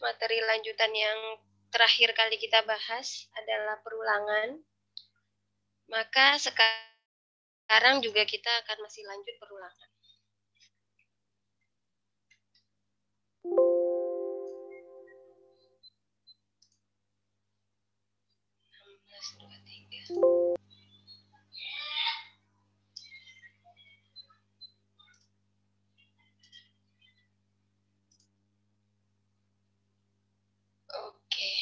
materi lanjutan yang terakhir kali kita bahas adalah perulangan. Maka sekarang juga kita akan masih lanjut perulangan. Oke.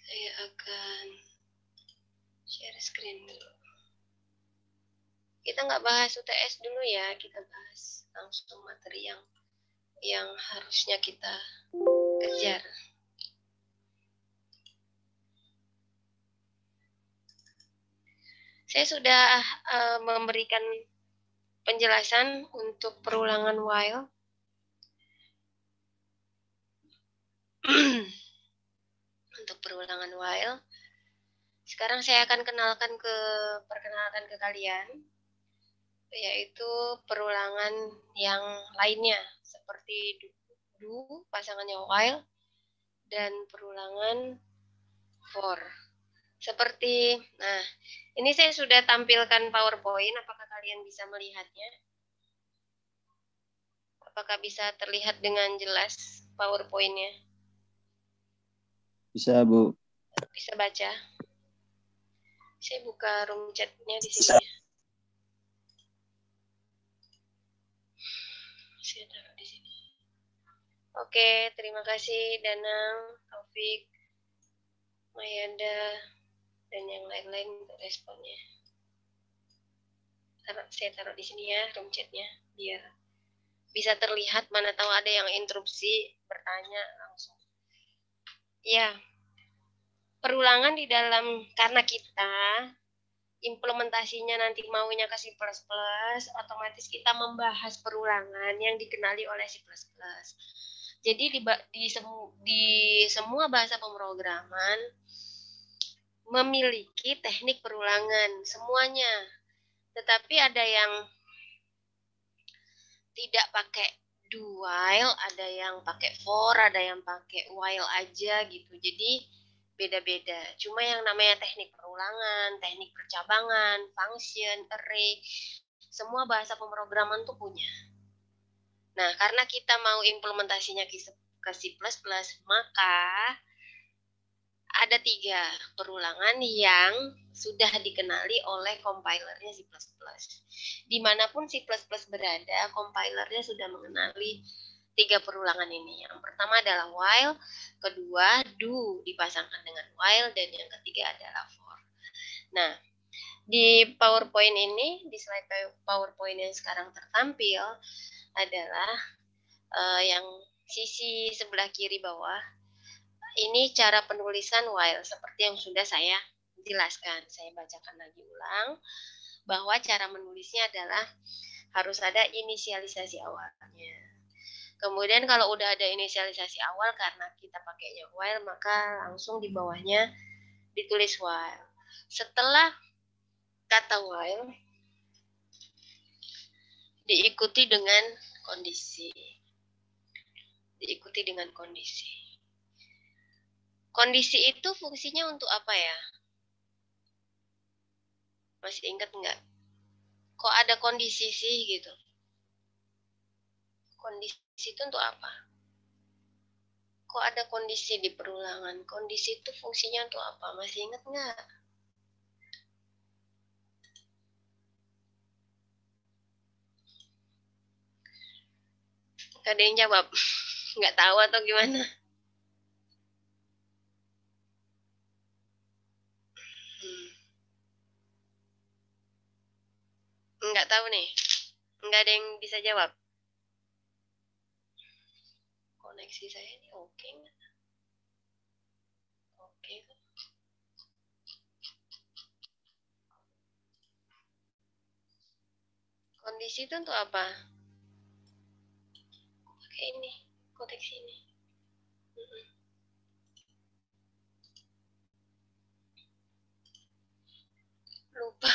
Saya akan share screen dulu. Kita nggak bahas UTS dulu ya, kita bahas langsung materi yang harusnya kita kejar. Saya sudah memberikan penjelasan untuk perulangan while. Untuk perulangan while. Sekarang saya akan perkenalkan ke kalian, yaitu perulangan yang lainnya, seperti do pasangannya while, dan perulangan for. Nah, ini saya sudah tampilkan PowerPoint, apakah kalian bisa melihatnya? Apakah bisa terlihat dengan jelas PowerPoint-nya? Bisa, Bu. Bisa baca? Saya buka room chat-nya di sini. Saya taruh di sini. Oke, terima kasih Danang, Taufik, Mayanda, dan yang lain-lain untuk responnya. Saya taruh di sini ya room chat-nya, biar bisa terlihat, mana tahu ada yang interupsi, bertanya langsung. Ya, perulangan di dalam, karena kita implementasinya nanti maunya ke C++, otomatis kita membahas perulangan yang dikenali oleh C++. Jadi di semua bahasa pemrograman memiliki teknik perulangan semuanya. Tetapi ada yang tidak pakai do while, ada yang pakai for, ada yang pakai while aja gitu. Jadi beda-beda. Cuma yang namanya teknik perulangan, teknik percabangan, function, array, semua bahasa pemrograman tuh punya. Nah, karena kita mau implementasinya ke C++, maka ada 3 perulangan yang sudah dikenali oleh compilernya C++. Dimanapun C++ berada, compilernya sudah mengenali 3 perulangan ini. Yang pertama adalah while, kedua do dipasangkan dengan while, dan yang ketiga adalah for. Nah, di PowerPoint ini, di slide PowerPoint yang sekarang tertampil adalah yang sisi sebelah kiri bawah. Ini cara penulisan while seperti yang sudah saya jelaskan. Saya bacakan lagi ulang bahwa cara menulisnya adalah harus ada inisialisasi awalnya. Kemudian kalau udah ada inisialisasi awal karena kita pakainya while, maka langsung di bawahnya ditulis while. Setelah kata while diikuti dengan kondisi. Kondisi itu fungsinya untuk apa ya? Masih ingat nggak? Kok ada kondisi sih gitu? Kondisi itu untuk apa? Kok ada kondisi di perulangan? Kondisi itu fungsinya untuk apa? Masih ingat nggak? Nggak ada yang jawab. Nggak tahu atau gimana? Nggak tahu nih. Nggak ada yang bisa jawab. Koneksi saya ini oke nggak? Oke. Kondisi itu untuk apa? Pakai ini, koneksi ini. Lupa.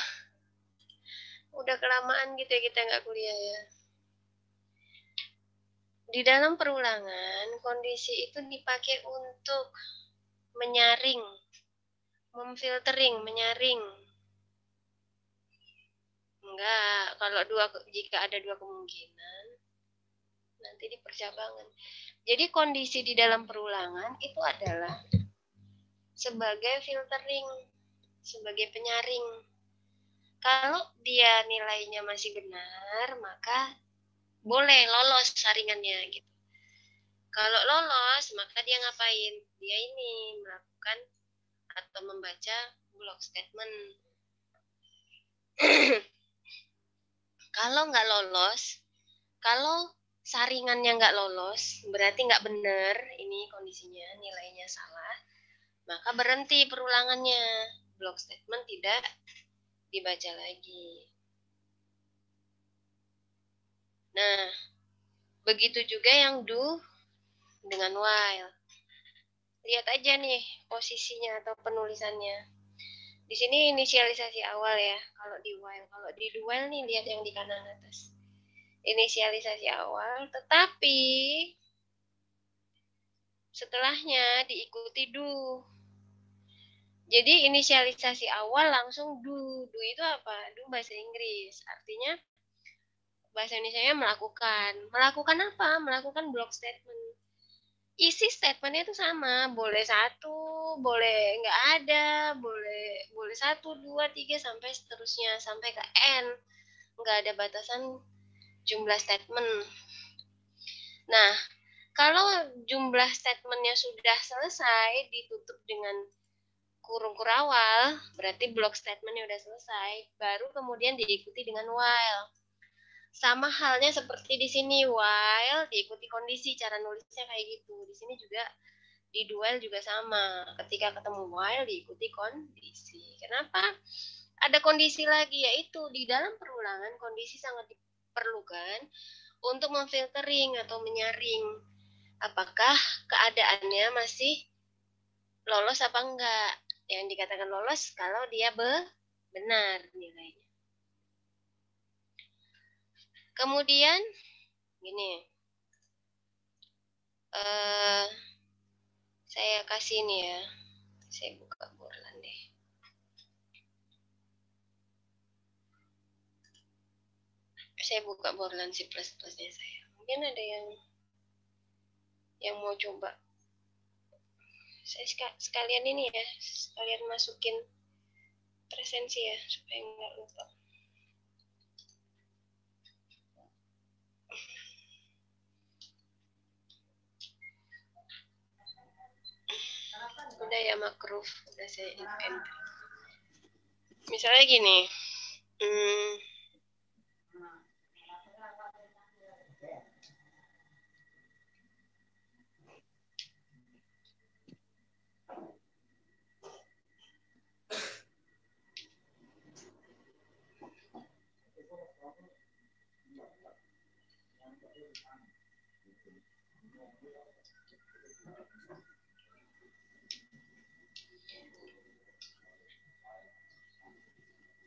Udah kelamaan gitu ya kita nggak kuliah ya. Di dalam perulangan, kondisi itu dipakai untuk menyaring, memfiltering, menyaring. Enggak, kalau jika ada dua kemungkinan, nanti di percabangan. Jadi kondisi di dalam perulangan itu adalah sebagai filtering, sebagai penyaring. Kalau dia nilainya masih benar, maka boleh lolos saringannya gitu. Kalau lolos, maka dia ngapain? Dia ini melakukan atau membaca block statement. Kalau nggak lolos, kalau saringannya nggak lolos, berarti nggak benar ini kondisinya, nilainya salah, maka berhenti perulangannya. Block statement tidak dibaca lagi. Nah, begitu juga yang do dengan while. Lihat aja nih posisinya atau penulisannya. Di sini inisialisasi awal ya, kalau di while. Kalau di do while nih, lihat yang di kanan atas. Inisialisasi awal, tetapi setelahnya diikuti do. Jadi inisialisasi awal langsung do. Do itu apa? Do bahasa Inggris. Artinya bahasa Indonesia-nya melakukan. Melakukan apa? Melakukan block statement. Isi statementnya itu sama. Boleh satu, boleh nggak ada, boleh 1, 2, 3 sampai seterusnya. Sampai ke N. Nggak ada batasan jumlah statement. Nah, kalau jumlah statementnya sudah selesai, ditutup dengan kurung kurawal, berarti block statementnya udah selesai, baru kemudian diikuti dengan while. Sama halnya seperti di sini, while diikuti kondisi, cara nulisnya kayak gitu. Di sini juga di dual juga sama. Ketika ketemu while diikuti kondisi. Kenapa? Ada kondisi lagi, yaitu di dalam perulangan kondisi sangat diperlukan untuk memfiltering atau menyaring apakah keadaannya masih lolos apa enggak. Yang dikatakan lolos kalau dia benar nilainya. Kemudian gini, saya kasih nih ya, saya buka Borland deh. Saya buka Borland C++ nya saya. Mungkin ada yang mau coba. Saya sekalian ini ya, sekalian masukin presensi ya, supaya nggak lupa. Udah ya makro, udah saya enter. Misalnya gini,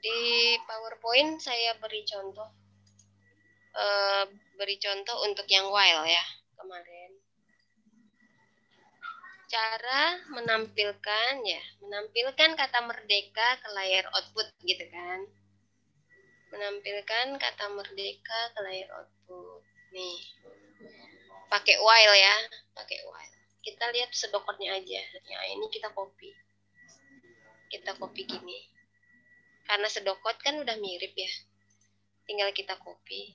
di PowerPoint saya beri contoh untuk yang while ya kemarin. Cara menampilkan kata merdeka ke layar output gitu kan. Menampilkan kata merdeka ke layar output. Nih. Pakai while ya, pakai while. Kita lihat sedokotnya aja. Ya, ini kita copy. Kita copy gini. Karena sedokot kan udah mirip ya. Tinggal kita copy.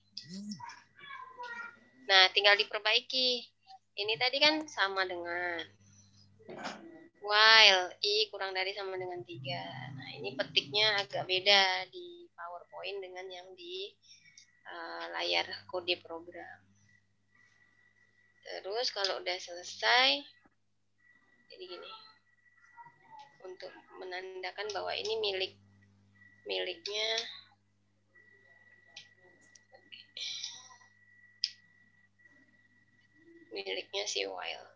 Nah, tinggal diperbaiki. Ini tadi kan sama dengan while I kurang dari sama dengan 3. Nah, ini petiknya agak beda di PowerPoint dengan yang di layar kode program. Terus kalau udah selesai, jadi gini. Untuk menandakan bahwa ini miliknya si while.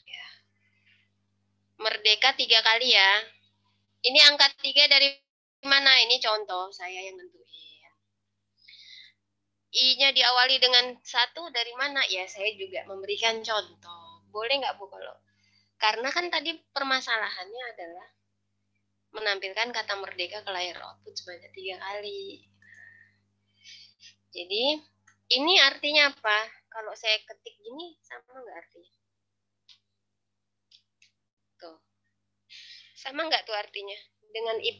Ya. Merdeka 3 kali ya. Ini angka 3 dari mana? Ini contoh saya yang nentuin. I-nya diawali dengan 1 dari mana? Ya, saya juga memberikan contoh. Boleh nggak, Bu, kalau? Karena kan tadi permasalahannya adalah menampilkan kata merdeka ke layar output sebanyak 3 kali. Jadi, ini artinya apa? Kalau saya ketik gini, sama nggak artinya? Tuh. Sama nggak tuh artinya? Dengan I++.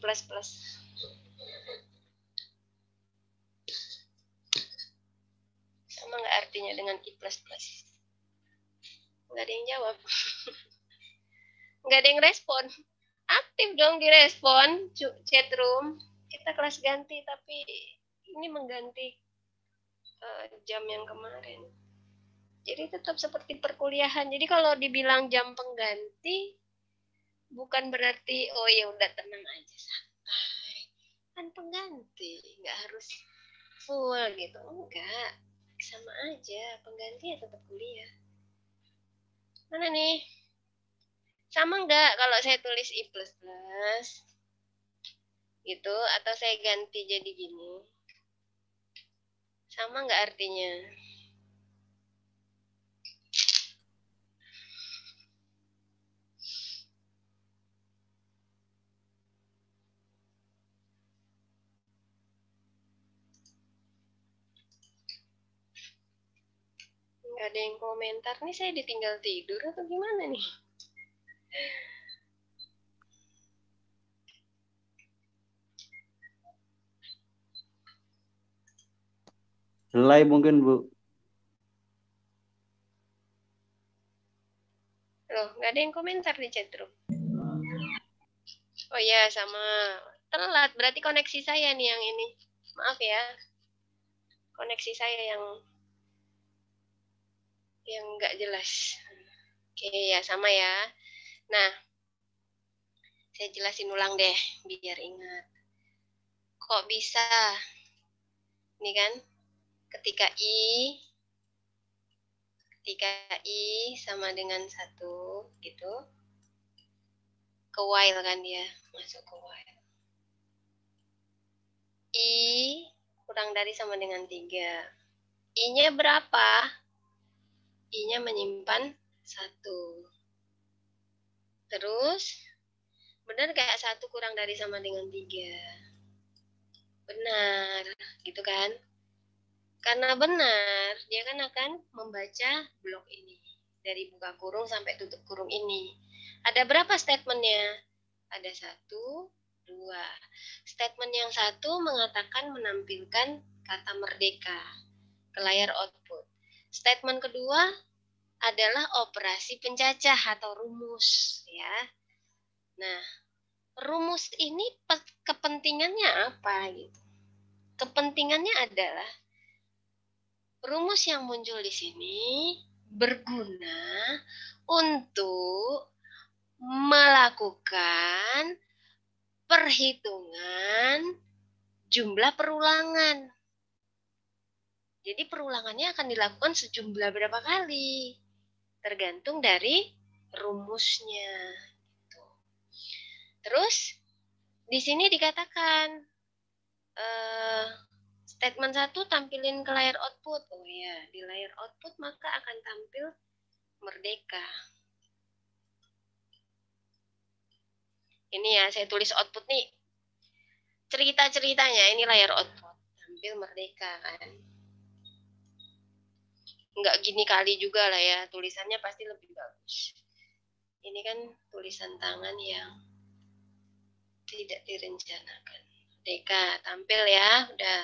Sama nggak artinya dengan I++? Nggak ada yang jawab. Nggak ada yang respon. Aktif dong direspon, chatroom. Kita kelas ganti, tapi ini mengganti jam yang kemarin. Jadi tetap seperti perkuliahan. Jadi kalau dibilang jam pengganti, bukan berarti, oh ya udah tenang aja, santai. Kan pengganti, nggak harus full gitu. Enggak, sama aja. Pengganti ya tetap kuliah. Mana nih? Sama nggak kalau saya tulis I++? Gitu, atau saya ganti jadi gini? Sama nggak artinya? Nggak ada yang komentar nih, saya ditinggal tidur atau gimana nih? Selai mungkin, Bu. Loh, nggak ada yang komentar di chatroom. Oh ya, sama. Telat, berarti koneksi saya nih yang ini. Maaf ya. Koneksi saya yang nggak jelas. Oke, ya sama ya. Nah, saya jelasin ulang deh, biar ingat. Kok bisa? Ini kan, ketika I sama dengan 1, gitu. Ke while kan dia, masuk ke while. I kurang dari sama dengan 3. I-nya berapa? I-nya menyimpan 1. Terus, benar kayak 1 kurang dari sama dengan 3? Benar, gitu kan? Karena benar, dia kan akan membaca blok ini. Dari buka kurung sampai tutup kurung ini. Ada berapa statementnya? Ada 1, 2. Statement yang 1 mengatakan menampilkan kata merdeka ke layar output. Statement kedua adalah operasi pencacah atau rumus, ya. Nah, rumus ini kepentingannya apa gitu? Kepentingannya adalah rumus yang muncul di sini berguna untuk melakukan perhitungan jumlah perulangan. Jadi perulangannya akan dilakukan sejumlah berapa kali, tergantung dari rumusnya. Terus di sini dikatakan statement 1 tampilin ke layar output. Oh ya, di layar output maka akan tampil merdeka. Ini ya, saya tulis output nih. Cerita-ceritanya ini layar output. Tampil merdeka kan. Nggak gini kali juga lah ya, tulisannya pasti lebih bagus. Ini kan tulisan tangan yang tidak direncanakan. Merdeka, tampil ya, udah.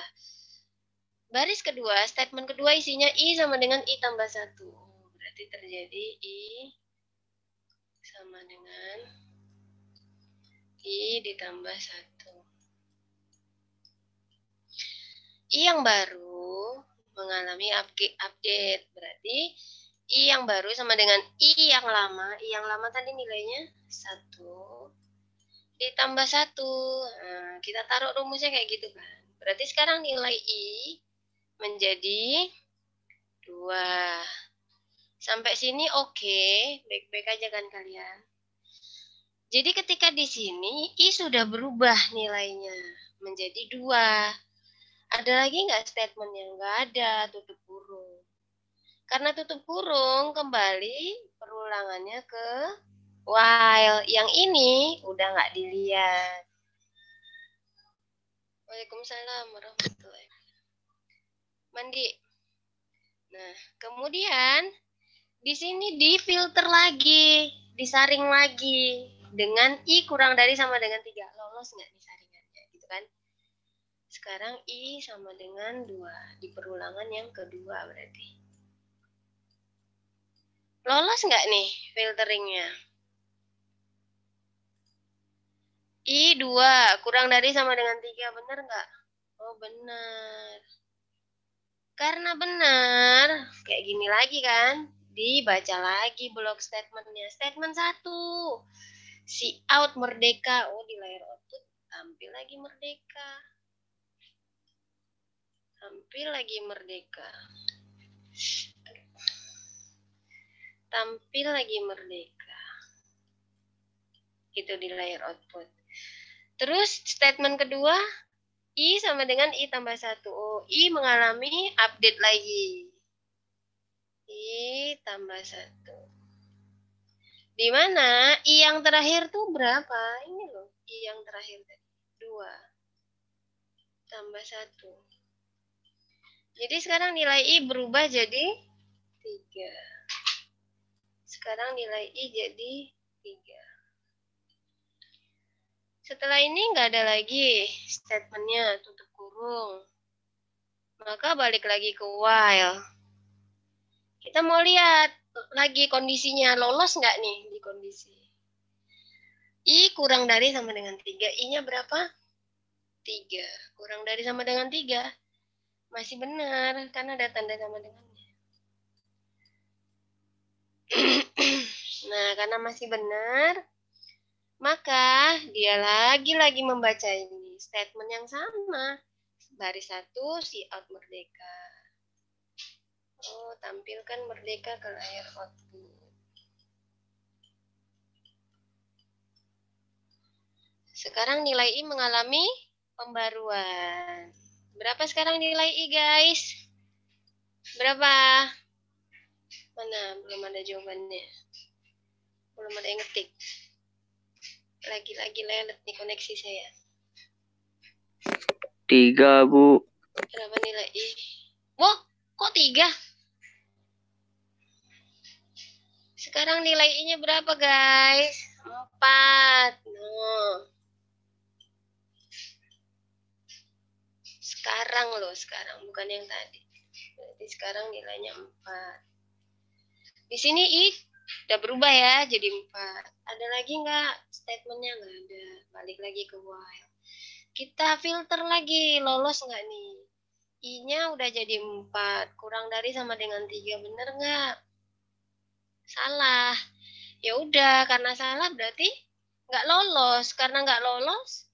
Baris kedua, statement kedua isinya I sama dengan I tambah 1. Berarti terjadi I sama dengan I ditambah 1. I yang baru mengalami update. Berarti I yang baru sama dengan I yang lama. I yang lama tadi nilainya 1 ditambah 1. Nah, kita taruh rumusnya kayak gitu kan. Berarti sekarang nilai I menjadi 2. Sampai sini oke, baik-baik aja kan kalian. Jadi ketika di sini I sudah berubah nilainya menjadi 2. Ada lagi nggak statement yang nggak ada tutup kurung? Karena tutup kurung kembali perulangannya ke while. Yang ini udah nggak dilihat. Waalaikumsalam warahmatullahi wabarakatuh. Mandi. Nah, kemudian di sini difilter lagi, disaring lagi dengan I kurang dari sama dengan 3. Lolos nggak nih saringannya, gitu kan? Sekarang I sama dengan 2. Di perulangan yang kedua berarti. Lolos nggak nih filteringnya? I 2 kurang dari sama dengan 3, benar nggak? Oh, benar. Karena benar, kayak gini lagi kan? Dibaca lagi blok statementnya. Statement 1. Si out merdeka. Oh, di layar output tampil lagi merdeka. Tampil lagi merdeka. Tampil lagi merdeka. Itu di layar output. Terus statement kedua, I sama dengan I tambah 1. Oh, I mengalami update lagi. I tambah 1. Di mana I yang terakhir tuh berapa? Ini loh, I yang terakhir tadi. 2. Tambah 1. Jadi sekarang nilai I berubah jadi 3. Sekarang nilai I jadi 3. Setelah ini nggak ada lagi statementnya tutup kurung. Maka balik lagi ke while. Kita mau lihat lagi kondisinya lolos nggak nih di kondisi. I kurang dari sama dengan 3. I-nya berapa? 3. Kurang dari sama dengan 3. Masih benar, karena ada tanda sama dengannya. Nah, karena masih benar, maka dia lagi-lagi membaca ini. Statement yang sama. Baris 1, si out merdeka. Oh, tampilkan merdeka ke layar output. Sekarang nilai I mengalami pembaruan. Berapa sekarang nilai I, guys? Berapa? Mana? Belum ada jawabannya. Belum ada yang ngetik. Lagi-lagi lelet nih koneksi saya. 3, Bu. Berapa nilai I? Wah, kok 3? Sekarang nilai I-nya berapa, guys? 4. No. Sekarang loh, sekarang. Bukan yang tadi. Berarti sekarang nilainya 4. Di sini I udah berubah ya, jadi 4. Ada lagi nggak statementnya? Nggak ada. Balik lagi ke while. Kita filter lagi, lolos nggak nih? I-nya udah jadi 4. Kurang dari sama dengan 3. Bener nggak? Salah. Ya udah, karena salah berarti nggak lolos. Karena nggak lolos,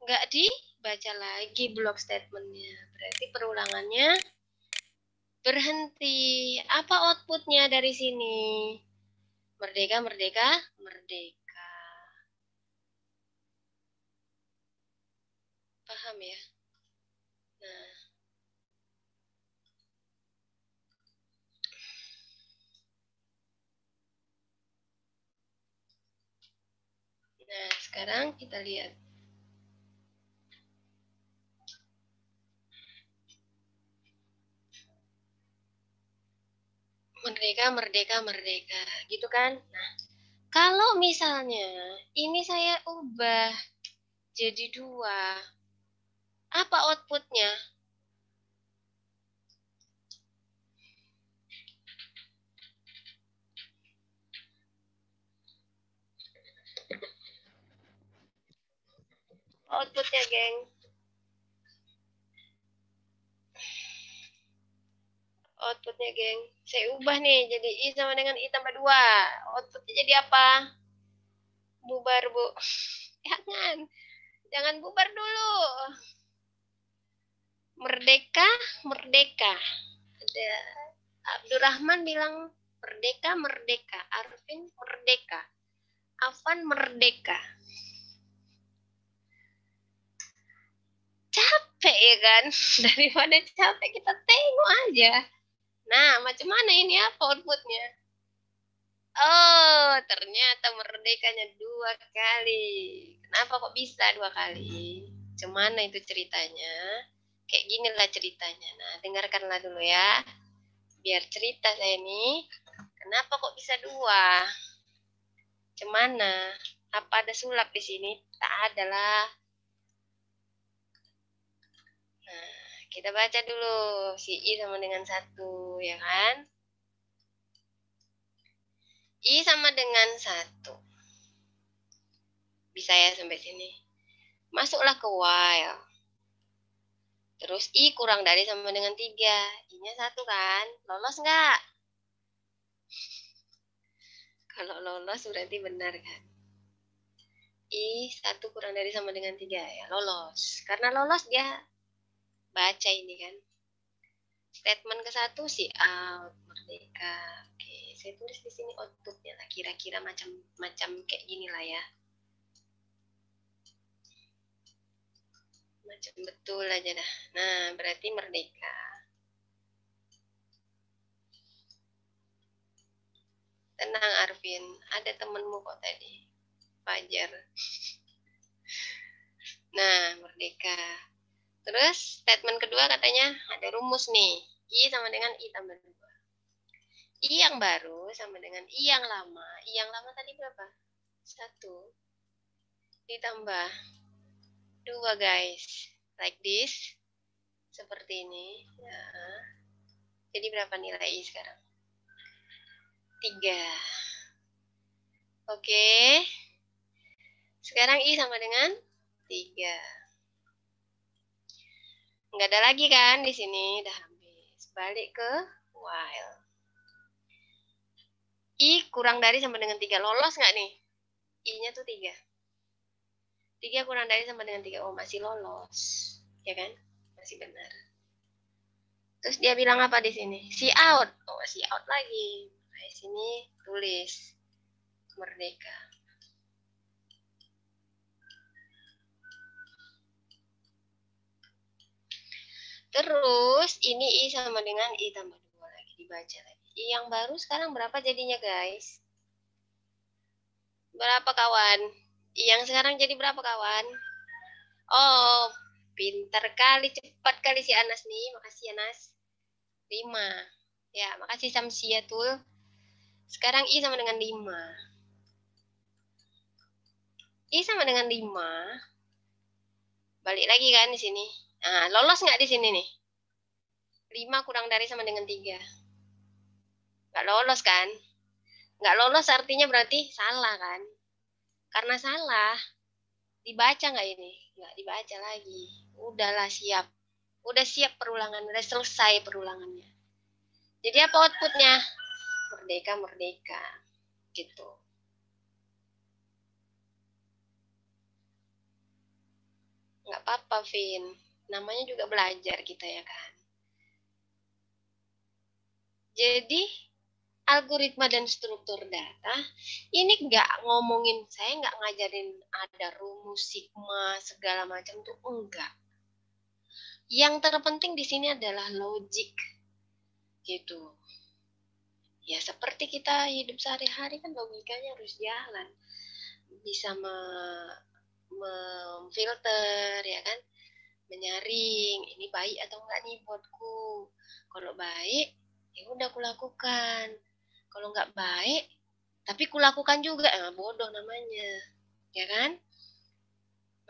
nggak dibaca lagi blok statementnya. Berarti perulangannya berhenti. Apa outputnya dari sini? Merdeka, merdeka, merdeka. Paham ya? Nah. Nah, sekarang kita lihat. Merdeka, merdeka, merdeka. Gitu kan? Nah, kalau misalnya ini saya ubah jadi 2, apa outputnya? Outputnya, geng. Outputnya, geng. Saya ubah nih jadi I sama dengan I tambah 2. Outputnya jadi apa? Bubar, Bu. Jangan bubar dulu. Merdeka, merdeka. Ada Abdurrahman bilang merdeka, merdeka. Arvin merdeka. Afan merdeka. capek ya kan. Daripada capek kita tengok aja. Nah, macam mana ini apa outputnya? Oh, ternyata merdekanya 2 kali. Kenapa kok bisa 2 kali? Cuman itu ceritanya. Kayak gini lah ceritanya. Nah, dengarkanlah dulu ya. Biar cerita saya nih. Kenapa kok bisa 2? Cemana? Apa ada sulap di sini? Tak ada lah. Nah, kita baca dulu. Si I sama dengan 1, ya kan? I sama dengan 1. Bisa ya sampai sini. Masuklah ke while. Terus I kurang dari sama dengan 3. I-nya 1 kan? Lolos nggak? Kalau lolos berarti benar kan? I 1 kurang dari sama dengan 3 ya lolos. Karena lolos dia baca ini kan. Statement ke-1 si out, merdeka. Oke, saya tulis di sini outputnya lah. Kira-kira macam kayak gini lah ya. Macam betul aja dah. Nah, berarti merdeka. Tenang Arvin, ada temenmu kok tadi. Fajar. Nah, merdeka. Terus statement kedua katanya ada rumus nih. I sama dengan I tambah 2. I yang baru sama dengan I yang lama. I yang lama tadi berapa? 1. Ditambah 2 guys. Like this. Seperti ini. Nah, jadi berapa nilai I sekarang? 3. Oke. Sekarang I sama dengan 3. Nggak ada lagi kan di sini. Udah habis. Balik ke while. I kurang dari sama dengan 3. Lolos nggak nih? I-nya tuh 3. 3 kurang dari sama dengan 3. Oh, masih lolos. Ya kan? Masih benar. Terus dia bilang apa di sini? See out. Oh, see out lagi. Nah, di sini tulis merdeka. Terus ini I sama dengan I tambah 2 lagi. Dibaca lagi. I yang baru sekarang berapa jadinya guys? Berapa kawan? I yang sekarang jadi berapa kawan? Oh, pintar kali, cepat kali si Anas nih. Makasih Anas. 5. Ya, makasih Samsia tuh. Sekarang I sama dengan 5. I sama dengan 5. Balik lagi kan di sini. Nah, lolos nggak di sini nih? 5 kurang dari sama dengan 3. Nggak lolos kan? Nggak lolos artinya berarti salah kan? Karena salah, dibaca nggak ini? Nggak dibaca lagi. Udahlah siap. Udah siap perulangan. Udah selesai perulangannya. Jadi apa outputnya? Merdeka, merdeka. Gitu. Nggak apa-apa, Vin. Namanya juga belajar kita ya kan. Jadi, algoritma dan struktur data, ini nggak ngomongin, saya nggak ngajarin ada rumus, sigma, segala macam tuh enggak. Yang terpenting di sini adalah logik. Gitu. Ya, seperti kita hidup sehari-hari kan logikanya harus jalan. Bisa memfilter, ya kan? Menyaring, ini baik atau enggak nih buatku. Kalau baik, ya udah aku lakukan. Kalau nggak baik, tapi kulakukan juga, bodoh namanya. Ya kan?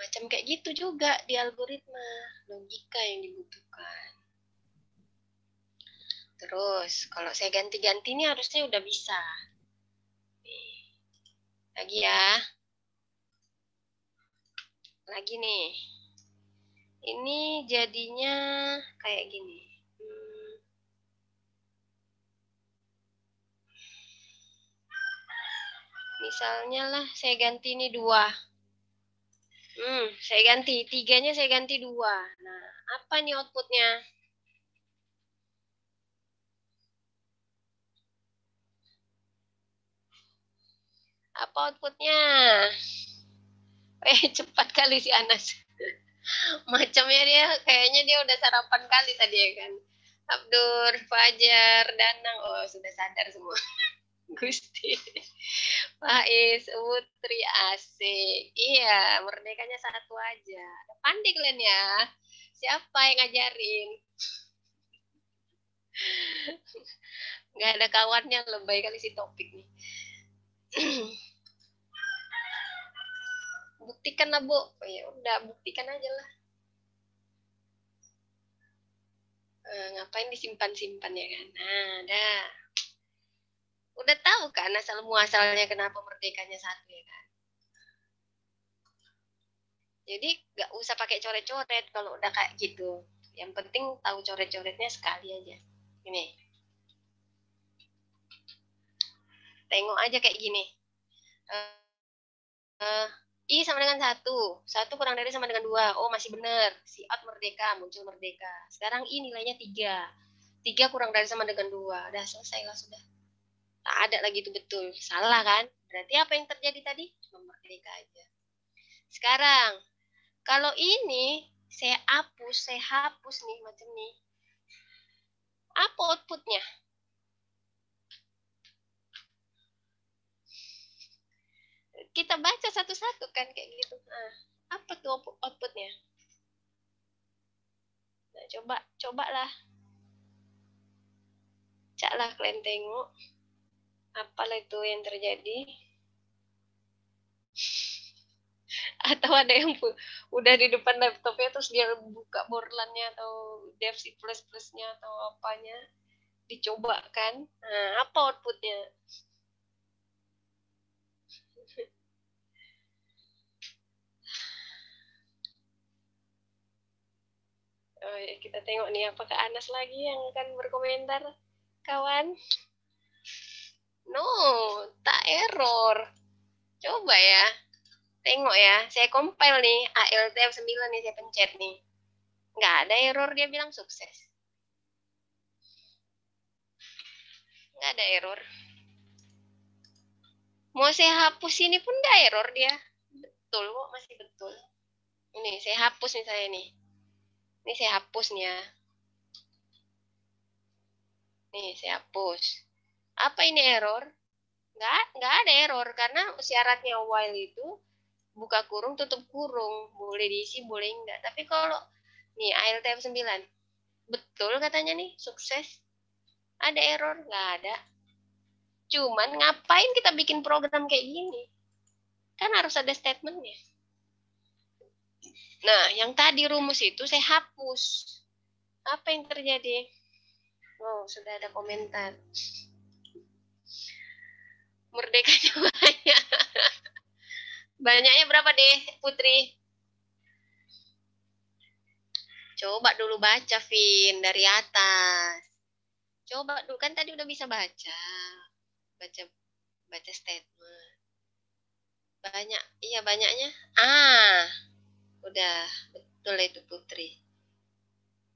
Macam kayak gitu juga di algoritma, logika yang dibutuhkan. Terus, kalau saya ganti-ganti ini harusnya udah bisa. Nih. Lagi ya. Lagi nih. Ini jadinya kayak gini. Misalnya lah, saya ganti ini 2. Saya ganti. 3-nya saya ganti 2. Nah, apa nih outputnya? Apa outputnya? Cepat kali si Anas. Macamnya dia, kayaknya dia udah sarapan kali tadi ya kan. Abdur, Fajar, Danang, oh sudah sadar semua. Gusti, Faiz, Putri, asik. Iya, merdekanya satu aja. Pandai kalian ya. Siapa yang ngajarin? Nggak ada kawannya, lebay kali si topik nih. Buktikan lah, Bu. Oh, ya udah, buktikan aja lah. Ngapain disimpan-simpan ya kan? Nah, dah. Udah tahu kan asal muasalnya kenapa merdekanya satu ya kan? Jadi nggak usah pakai coret-coret kalau udah kayak gitu. Yang penting tahu coret-coretnya sekali aja. Ini. Tengok aja kayak gini. I sama dengan 1. 1 kurang dari sama dengan 2. Oh, masih benar. Si out merdeka, muncul merdeka. Sekarang I nilainya 3. 3 kurang dari sama dengan 2. Udah selesai lah sudah. Tak ada lagi itu betul. Salah kan? Berarti apa yang terjadi tadi? Cuma merdeka aja. Sekarang, kalau ini saya hapus nih macam nih. Apa outputnya? Kita baca satu-satu kan kayak gitu. Nah, apa tuh outputnya? Nah, cobalah. Caklah kalian tengok. Apalah itu yang terjadi? Atau ada yang udah di depan laptopnya terus dia buka borlannya atau dev C++ nya atau apanya dicoba kan, nah, apa outputnya? Oh, ya, kita tengok nih apakah Anas lagi yang akan berkomentar, kawan. No, tak error. Coba ya, tengok ya, saya compile nih ALTF9 nih, saya pencet nih, nggak ada error, dia bilang sukses. Nggak ada error. Mau saya hapus ini pun nggak error dia. Betul kok, masih betul. Ini saya hapus nih saya nih. Ini saya hapus nih ya. Nih saya hapus. Apa ini error? Nggak ada error karena syaratnya while itu buka kurung tutup kurung, boleh diisi boleh enggak. Tapi kalau nih ALTF 9 betul katanya nih sukses. Ada error? Nggak ada. Cuman ngapain kita bikin program kayak gini? Kan harus ada statementnya. Nah, yang tadi rumus itu saya hapus. Apa yang terjadi? Oh, sudah ada komentar. Merdekanya banyak. Banyaknya berapa deh, Putri? Coba dulu baca, Vin, dari atas. Coba dulu, kan tadi udah bisa baca. Baca statement. Banyak, iya banyaknya. Udah, betul itu Putri.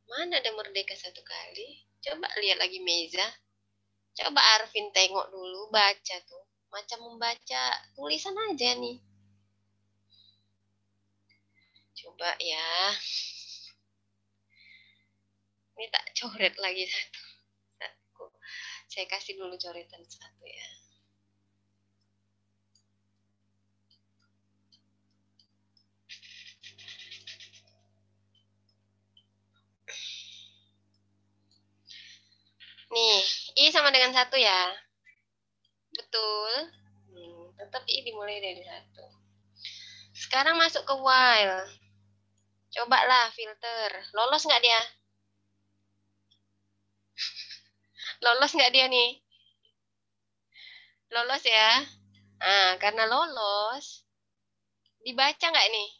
Mana ada merdeka satu kali? Coba lihat lagi Meza. Coba Arvin tengok dulu, baca tuh. Macam membaca tulisan aja nih. Coba ya. Ini tak coret lagi satu. Saya kasih dulu coretan satu ya. Nih, I sama dengan 1 ya. Betul. Tetap I dimulai dari 1. Sekarang masuk ke while. Cobalah filter. Lolos nggak dia? Lolos nggak dia nih? Lolos ya. Nah, karena lolos, dibaca nggak nih?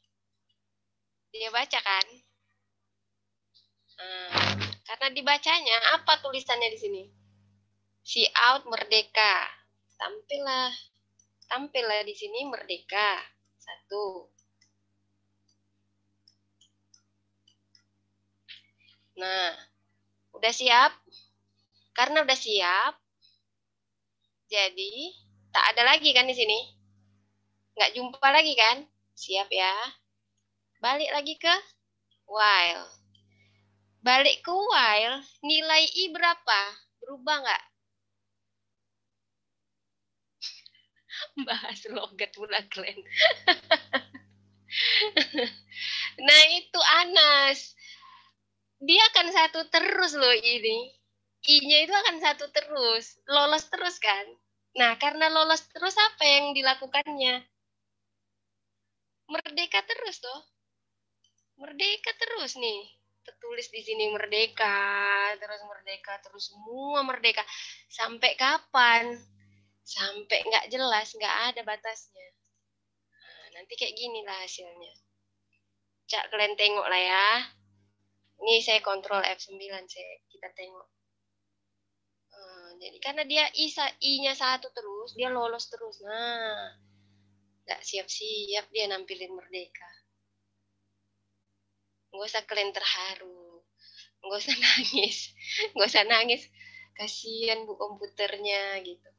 Dia baca kan? Nah, karena dibacanya, apa tulisannya di sini? Si out merdeka. Tampillah di sini merdeka. 1. Nah, udah siap? Karena udah siap, jadi tak ada lagi kan di sini? Nggak jumpa lagi kan? Siap ya? Balik lagi ke while. Balik ke while, nilai I berapa? Berubah nggak? Bahas logat pula Glenn. Nah itu Anas. Dia akan satu terus loh ini. I-nya itu akan satu terus. Lolos terus kan? Nah karena lolos terus apa yang dilakukannya? Merdeka terus toh. Merdeka terus nih. Tertulis di sini merdeka, terus semua merdeka. Sampai kapan? Sampai nggak jelas, nggak ada batasnya. Nah, nanti kayak gini lah hasilnya. Cak, kalian tengok lah ya. Ini saya kontrol F9, kita tengok. Jadi karena dia I-nya satu terus, dia lolos terus. Nah, nggak siap-siap dia nampilin merdeka. Nggak usah kalian terharu. Nggak usah nangis. Nggak usah nangis. Kasihan bu komputernya gitu.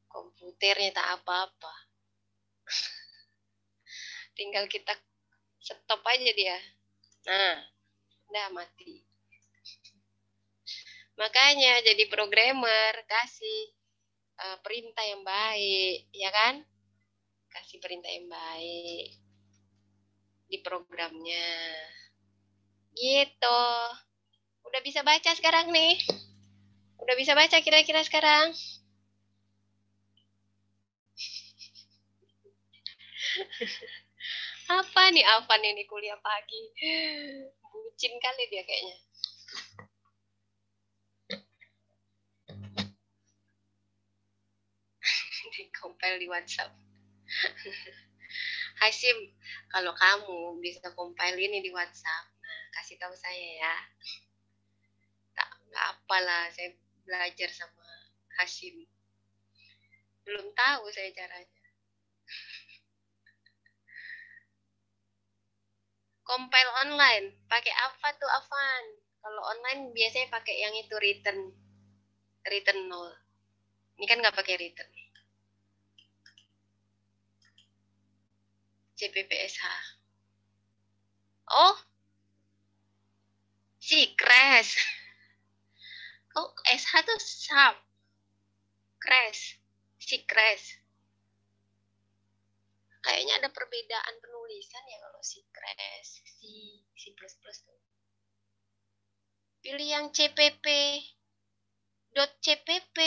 Komputernya tak apa-apa. Tinggal kita stop aja dia. Nah, udah mati. Makanya jadi programmer, kasih perintah yang baik, ya kan? Kasih perintah yang baik di programnya. Gitu. Udah bisa baca sekarang nih? Udah bisa baca kira-kira sekarang? Apa nih Afan ini kuliah pagi? Bucin kali dia kayaknya. Compile di WhatsApp. Hasim, kalau kamu bisa compile ini di WhatsApp, nah kasih tahu saya ya. Nggak apalah, saya belajar sama Hasim. Belum tahu saya caranya. Compile online, pakai apa tuh Afan? Kalau online biasanya pakai yang itu return 0. Ini kan nggak pakai return. CPPSH. Oh, si crash. Oh, SH tuh sub. Crash. Si crash. Kayaknya ada perbedaan penulisan ya kalau si crash, si plus tuh. Pilih yang CPP. .cpp.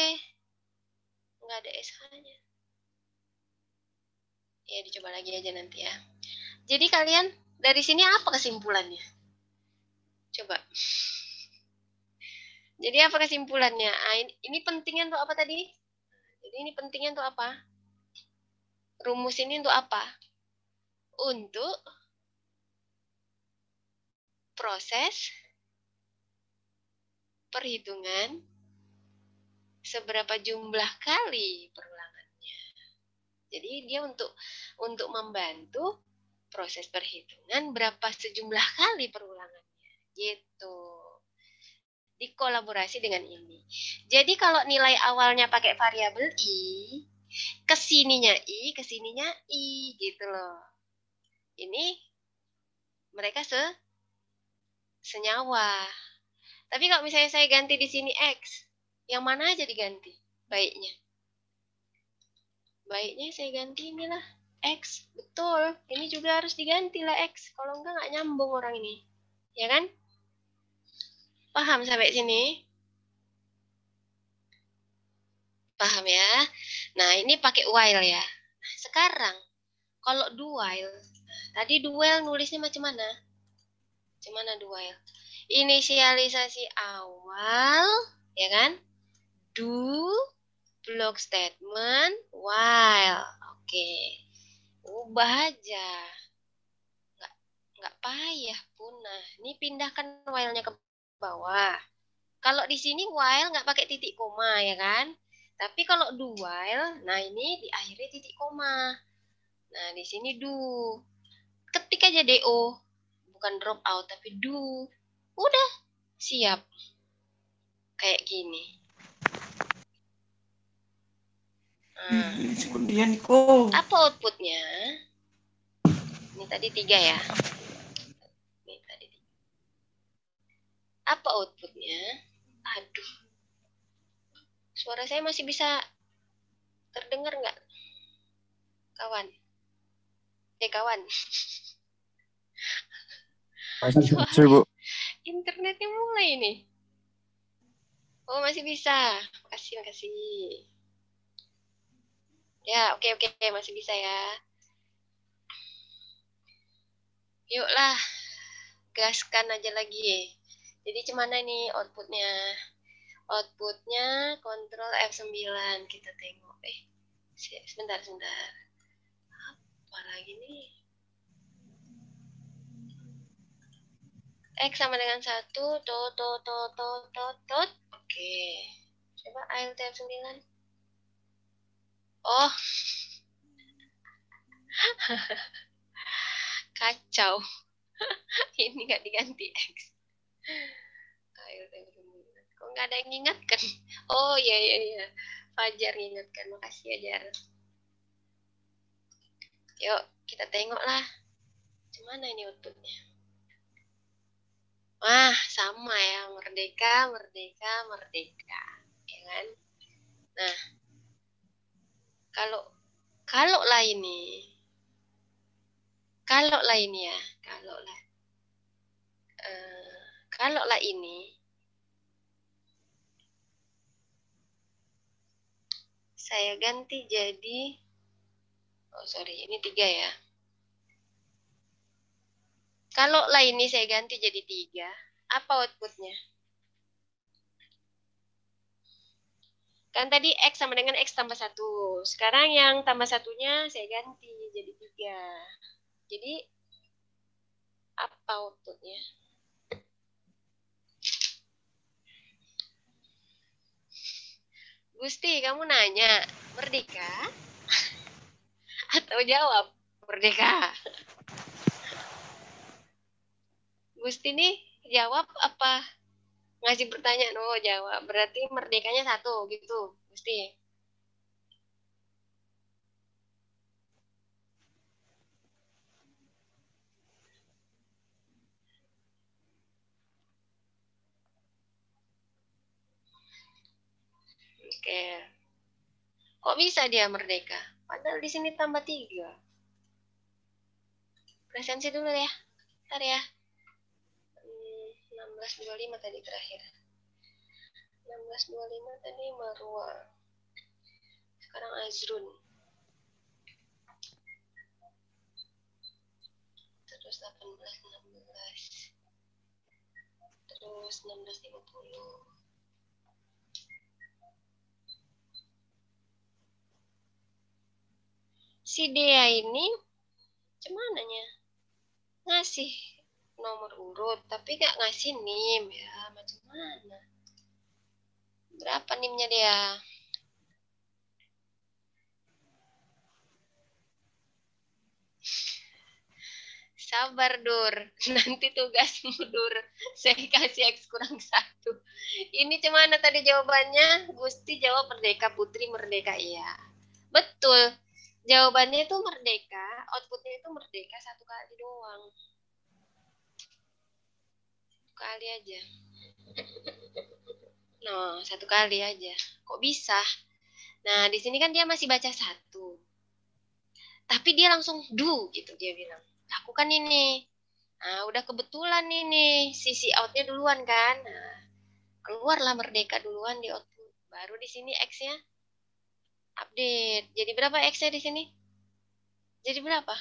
Nggak ada SH-nya. Ya, dicoba lagi aja nanti ya. Jadi kalian dari sini apa kesimpulannya? Coba. Jadi apa kesimpulannya? Ini pentingnya untuk apa tadi? Jadi ini pentingnya untuk apa? Rumus ini untuk apa? Untuk proses perhitungan seberapa jumlah kali perulangannya. Jadi dia untuk membantu proses perhitungan berapa sejumlah kali perulangannya. Gitu. Dikolaborasi dengan ini. Jadi kalau nilai awalnya pakai variabel I, kesininya I gitu loh. Ini mereka senyawa. Tapi kalau misalnya saya ganti di sini X, yang mana aja diganti baiknya? Baiknya saya ganti inilah X. Betul, ini juga harus diganti lah X. Kalau enggak nggak nyambung orang ini. Ya kan? Paham sampai sini? Paham ya? Nah, ini pakai while ya. Nah, sekarang, kalau do while, tadi do while nulisnya macam mana? Macam mana do while? Inisialisasi awal, ya kan? Do, block statement, while. Oke. Ubah aja. Nggak payah punah. Ini pindahkan while-nya ke bawah. Kalau di sini while nggak pakai titik koma ya kan? Tapi kalau do while, nah ini diakhiri titik koma. Nah di sini do. Ketik aja do, bukan drop out tapi do. Udah siap. Kayak gini. Apa outputnya? Ini tadi 3 ya. Ini tadi 3. Apa outputnya? Aduh, suara saya masih bisa terdengar nggak, kawan? Kawan. Masih, Bu. Internetnya mulai nih. Oh, masih bisa. Makasih. Ya, oke, masih bisa ya. Yuklah, gaskan aja lagi. Jadi cemana nih outputnya? Outputnya kontrol F9. Kita tengok. Sebentar. Apa lagi nih? X sama dengan 1. Tot. Oke. Coba ALT F9. Oh, kacau. Ini nggak diganti X. ALT F9. Kok nggak ada yang ngingatkan? Oh, iya. Fajar ngingatkan. Makasih ya, Jar. Yuk, kita tengoklah. Gimana ini outputnya? Wah, sama ya. Merdeka. Ya kan? Nah, kalau lah ini ya, kalau lah ini saya ganti jadi, oh sorry, ini 3 ya. Kalau lah ini saya ganti jadi 3, apa outputnya? Kan tadi X sama dengan X tambah 1. Sekarang yang tambah satunya saya ganti jadi 3. Jadi, apa outputnya? Gusti, kamu nanya, merdeka? Atau jawab, merdeka? Gusti nih jawab apa ngasih pertanyaan? Oh, jawab. Berarti merdekanya 1 gitu, Gusti. Oke. Kok bisa dia merdeka? Padahal di sini tambah 3. Presensi dulu ya. Ntar ya. 1625 tadi terakhir. 1625 tadi Marwa. Sekarang Azrun. Terus 1816. Terus 1650. Si Dea ini cumananya ngasih nomor urut tapi gak ngasih NIM ya, macam mana? Berapa NIM-nya dia? Sabar Dur, nanti tugasmu Dur, saya kasih X kurang 1. Ini cuman tadi jawabannya, Gusti jawab merdeka, Putri merdeka, iya. Betul, jawabannya itu merdeka, outputnya itu merdeka 1 kali doang. 1 kali aja. No, 1 kali aja. Kok bisa? Nah, di sini kan dia masih baca 1. Tapi dia langsung do gitu dia bilang. Lakukan ini. Nah, udah kebetulan ini sisi outnya duluan kan. Nah, keluarlah merdeka duluan di output. Baru di sini X-nya update. Jadi berapa X-nya di sini? Jadi berapa?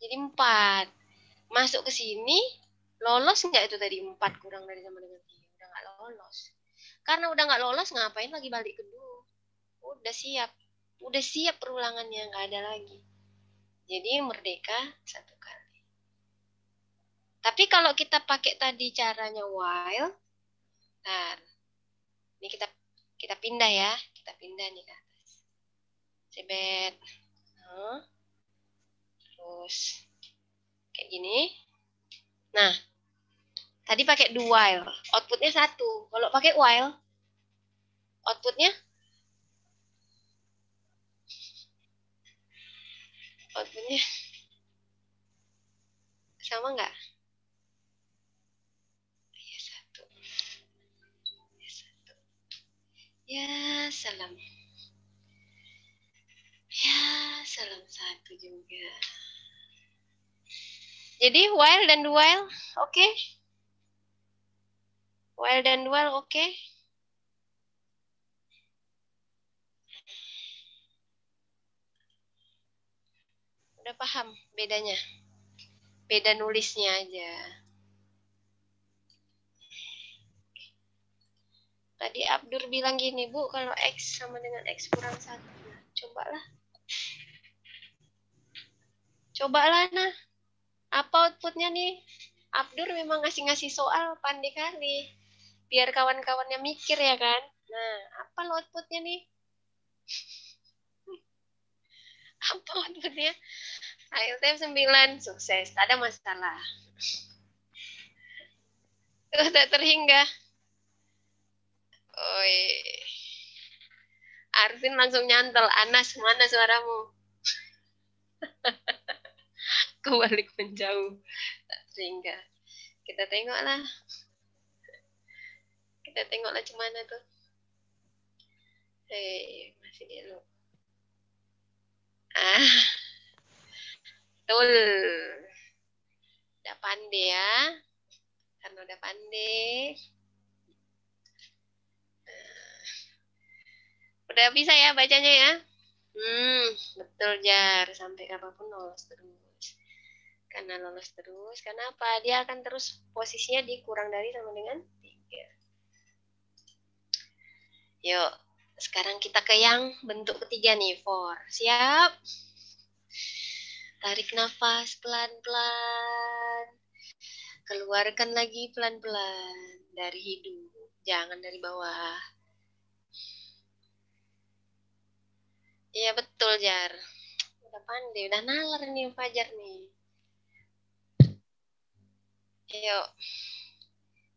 Jadi 4. Masuk ke sini, lolos nggak itu tadi 4 kurang dari sama dengan 3? Udah nggak lolos. Karena udah nggak lolos, ngapain lagi balik ke dulu? Udah siap. Udah siap perulangannya, nggak ada lagi. Jadi merdeka 1 kali. Tapi kalau kita pakai tadi caranya while, nah, ini kita pindah ya, kita pindah nih ke atas. Sebet. Nah, terus kayak gini. Nah, tadi pakai do while, outputnya 1. Kalau pakai while, outputnya sama nggak? Ya, salam. Ya, salam satu juga. Jadi while dan do while, oke? While dan do while, oke? Udah paham bedanya? Beda nulisnya aja. Tadi Abdur bilang gini, Bu, kalau X sama dengan X kurang 1. Cobalah. Cobalah, nah. Apa outputnya nih? Abdur memang ngasih-ngasih soal, pandai kali. Biar kawan-kawannya mikir ya kan. Nah, apa outputnya nih? Apa outputnya? IELTS 9, sukses. Tak ada masalah. Tak terhingga. Oi. Arvin langsung nyantol. Anas, mana suaramu? Kebalik menjauh. Tak terhingga. Kita tengoklah. Kita tengoklah cemana tuh. Hei, masih dulu. Betul. Udah pandai ya. Karena udah pandai. Udah bisa ya bacanya ya? Betul Jar. Sampai kapanpun lolos terus. Karena lolos terus. Kenapa? Dia akan terus posisinya dikurang dari sama dengan 3. Yuk. Sekarang kita ke yang bentuk ketiga nih. For. Siap? Tarik nafas pelan-pelan. Keluarkan lagi pelan-pelan. Dari hidung. Jangan dari bawah. Iya betul Jar. Udah pandai, udah nalar nih Fajar nih. Ayo.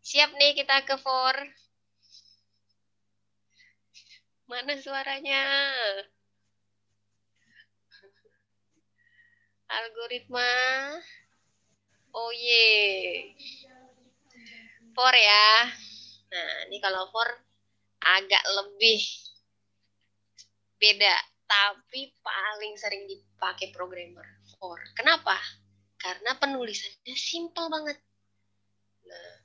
Siap nih kita ke for. Mana suaranya? Algoritma. Oh ye. For ya. Nah, ini kalau for agak lebih beda, tapi paling sering dipakai programmer for. Kenapa? Karena penulisannya simple banget. Nah.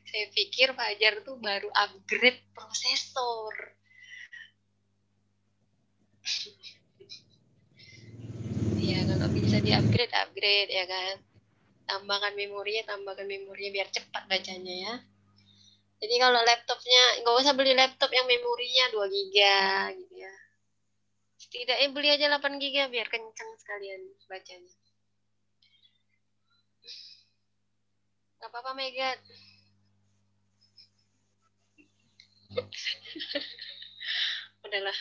saya pikir Fajar tuh baru upgrade prosesor. Ya, kalau bisa di-upgrade, upgrade ya kan. Tambahkan memorinya biar cepat bacanya ya. Jadi kalau laptopnya, nggak usah beli laptop yang memorinya 2 GB gitu ya. Setidaknya beli aja 8 GB biar kencang sekalian bacanya. Gak apa-apa Megat. Udahlah.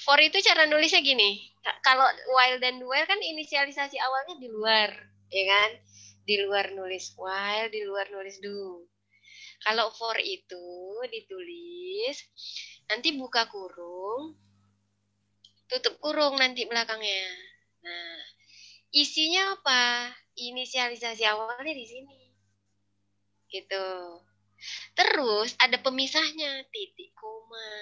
For itu cara nulisnya gini. Kalau while dan while kan inisialisasi awalnya di luar, ya kan? Di luar nulis while, di luar nulis do. Kalau for itu ditulis, nanti buka kurung, tutup kurung nanti belakangnya. Nah, isinya apa? Inisialisasi awalnya di sini. Gitu. Terus ada pemisahnya, titik koma.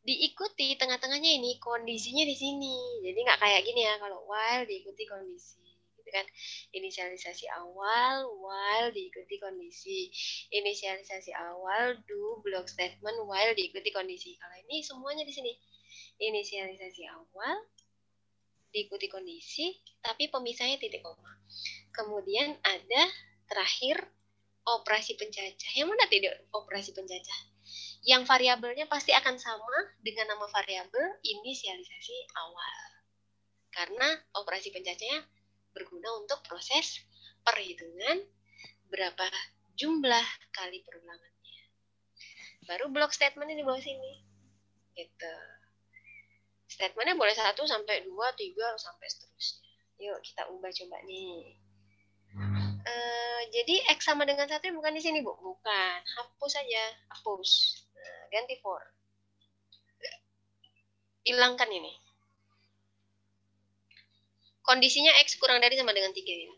Diikuti tengah-tengahnya ini kondisinya di sini. Jadi nggak kayak gini ya, kalau while diikuti kondisi. Gitu kan. Inisialisasi awal, while diikuti kondisi. Inisialisasi awal, do, block statement, while diikuti kondisi. Kalau ini semuanya di sini. Inisialisasi awal, diikuti kondisi, tapi pemisahnya titik koma. Kemudian ada terakhir operasi pencacah. Yang mana tidak operasi pencacah? Yang variabelnya pasti akan sama dengan nama variabel inisialisasi awal. Karena operasi pencacahnya berguna untuk proses perhitungan berapa jumlah kali perulangannya. Baru block statementnya di bawah sini. Gitu. Statementnya boleh 1 sampai 2, 3 sampai seterusnya. Yuk kita ubah coba nih. Jadi X sama dengan 1 bukan di sini, Bu. Bukan. Hapus saja. Hapus. Nah, ganti for. Hilangkan ini. kondisinya X kurang dari sama dengan 3 ya.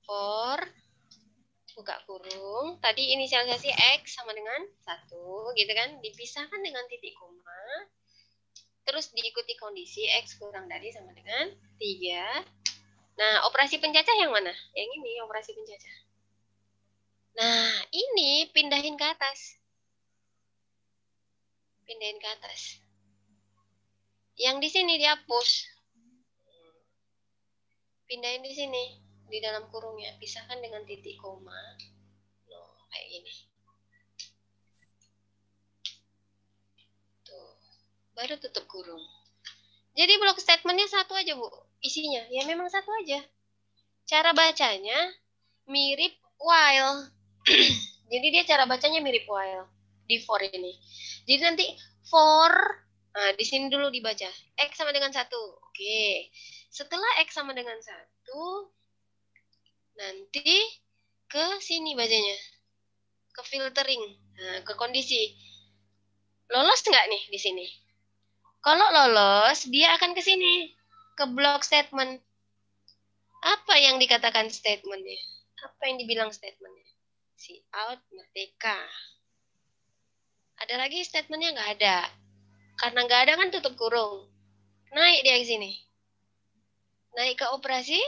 For buka kurung, tadi inisialisasi X sama dengan 1 gitu kan, dipisahkan dengan titik koma, terus diikuti kondisi X kurang dari sama dengan 3. Nah, operasi pencacah yang mana? Yang ini operasi pencacah. Nah, ini pindahin ke atas. Pindahin ke atas. Yang di sini dihapus. Pindahin di sini, di dalam kurungnya. Pisahkan dengan titik koma. Loh, kayak gini. Tuh. Baru tutup kurung. Jadi blok statementnya satu aja, Bu. Isinya, ya memang satu aja. Cara bacanya mirip while. Jadi dia cara bacanya mirip while. Di for ini. Jadi nanti for, nah di sini dulu dibaca. X sama dengan 1. Oke. Setelah X sama dengan 1, nanti ke sini bacanya. Ke filtering. Nah, ke kondisi. Lolos nggak nih di sini? Kalau lolos, dia akan ke sini. Ke block statement. Apa yang dikatakan statementnya? Apa yang dibilang statementnya? Si out merdeka. Ada lagi statementnya nggak ada. Karena nggak ada kan tutup kurung. Naik dia ke sini. Naik ke operasi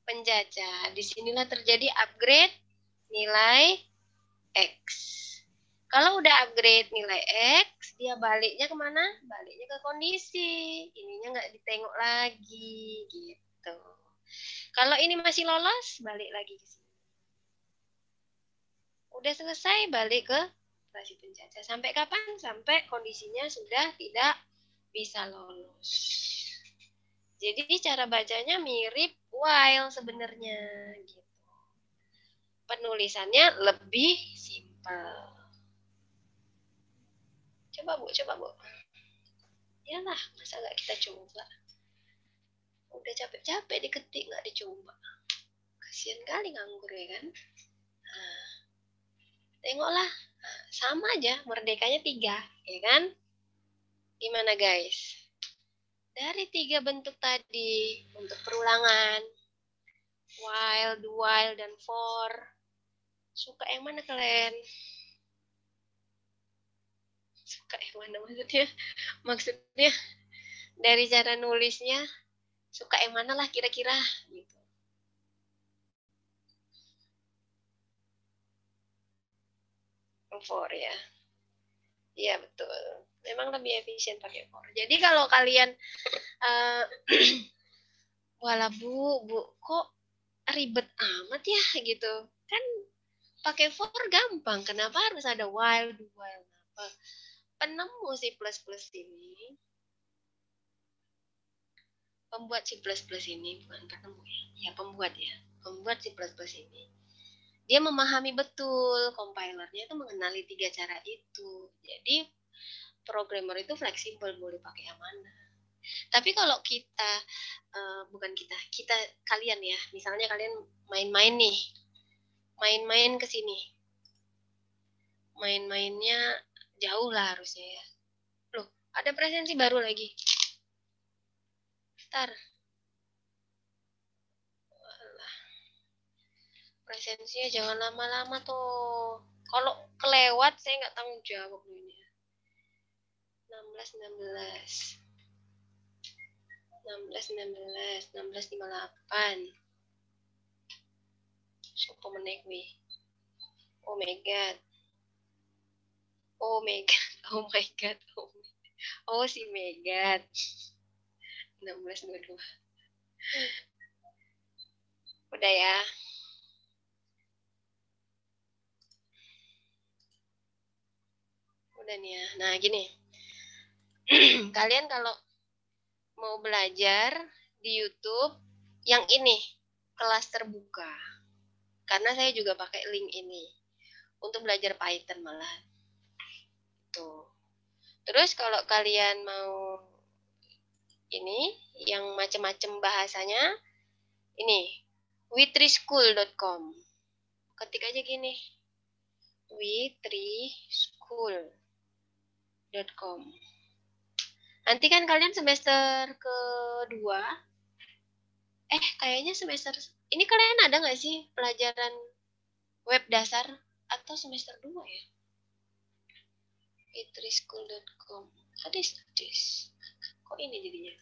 penjajah. Disinilah terjadi upgrade nilai X. Kalau udah upgrade nilai X, dia baliknya kemana? Baliknya ke kondisi. Ininya nggak ditengok lagi, gitu. Kalau ini masih lolos, balik lagi ke sini. Udah selesai, balik ke operasi penjajah. Sampai kapan? Sampai kondisinya sudah tidak bisa lolos. Jadi cara bacanya mirip while sebenarnya, gitu. Penulisannya lebih simpel. Coba Bu. Yalah, masa nggak kita coba? Udah capek-capek diketik nggak dicoba. Kasian kali nganggur ya kan? Nah, tengoklah, sama aja, merdekanya 3, ya kan? Gimana guys? Dari 3 bentuk tadi, untuk perulangan, while, do while, dan for, suka yang mana kalian? Suka yang mana maksudnya? Maksudnya dari cara nulisnya, suka yang mana lah kira-kira gitu. For ya. Iya betul. Memang lebih efisien pakai for. Jadi kalau kalian walah Bu, kok ribet amat ya gitu. Kan pakai for gampang. Kenapa harus ada while, do while? Penemu si plus ini, pembuat si plus ini, bukan penemu ya, pembuat si plus ini. Dia memahami betul, compilernya itu mengenali 3 cara itu. Jadi programmer itu fleksibel, boleh pakai yang mana. Tapi kalau kita, kalian ya, misalnya kalian main-main nih, main-main ke sini, main-mainnya jauh lah harusnya ya. Loh, ada presensi baru lagi. Ntar. Presensinya jangan lama-lama tuh. Kalau kelewat saya nggak tanggung jawab ini. 16 58. Sopo menek wi. Oh my god. Oh my god. Oh si Megat. 16:22. Udah ya. Udah nih ya. Nah, gini. Kalian kalau mau belajar di YouTube yang ini, kelas terbuka. Karena saya juga pakai link ini untuk belajar Python malah. Tuh. Terus kalau kalian mau ini yang macam-macam bahasanya, ini witrischool.com. Ketik aja gini. witrischool.com. Nanti kan kalian semester kedua, kayaknya semester ini kalian ada nggak sih pelajaran web dasar atau semester 2 ya? Itrischool.com. What is this? Kok ini jadinya?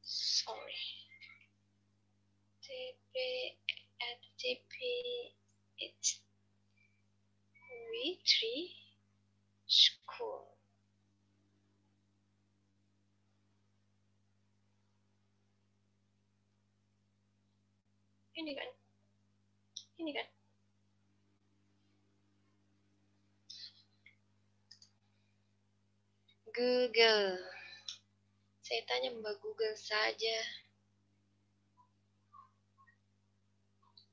Sorry. TP it's W3 School. Ini kan? Ini kan? Google. Saya tanya Mbak Google saja.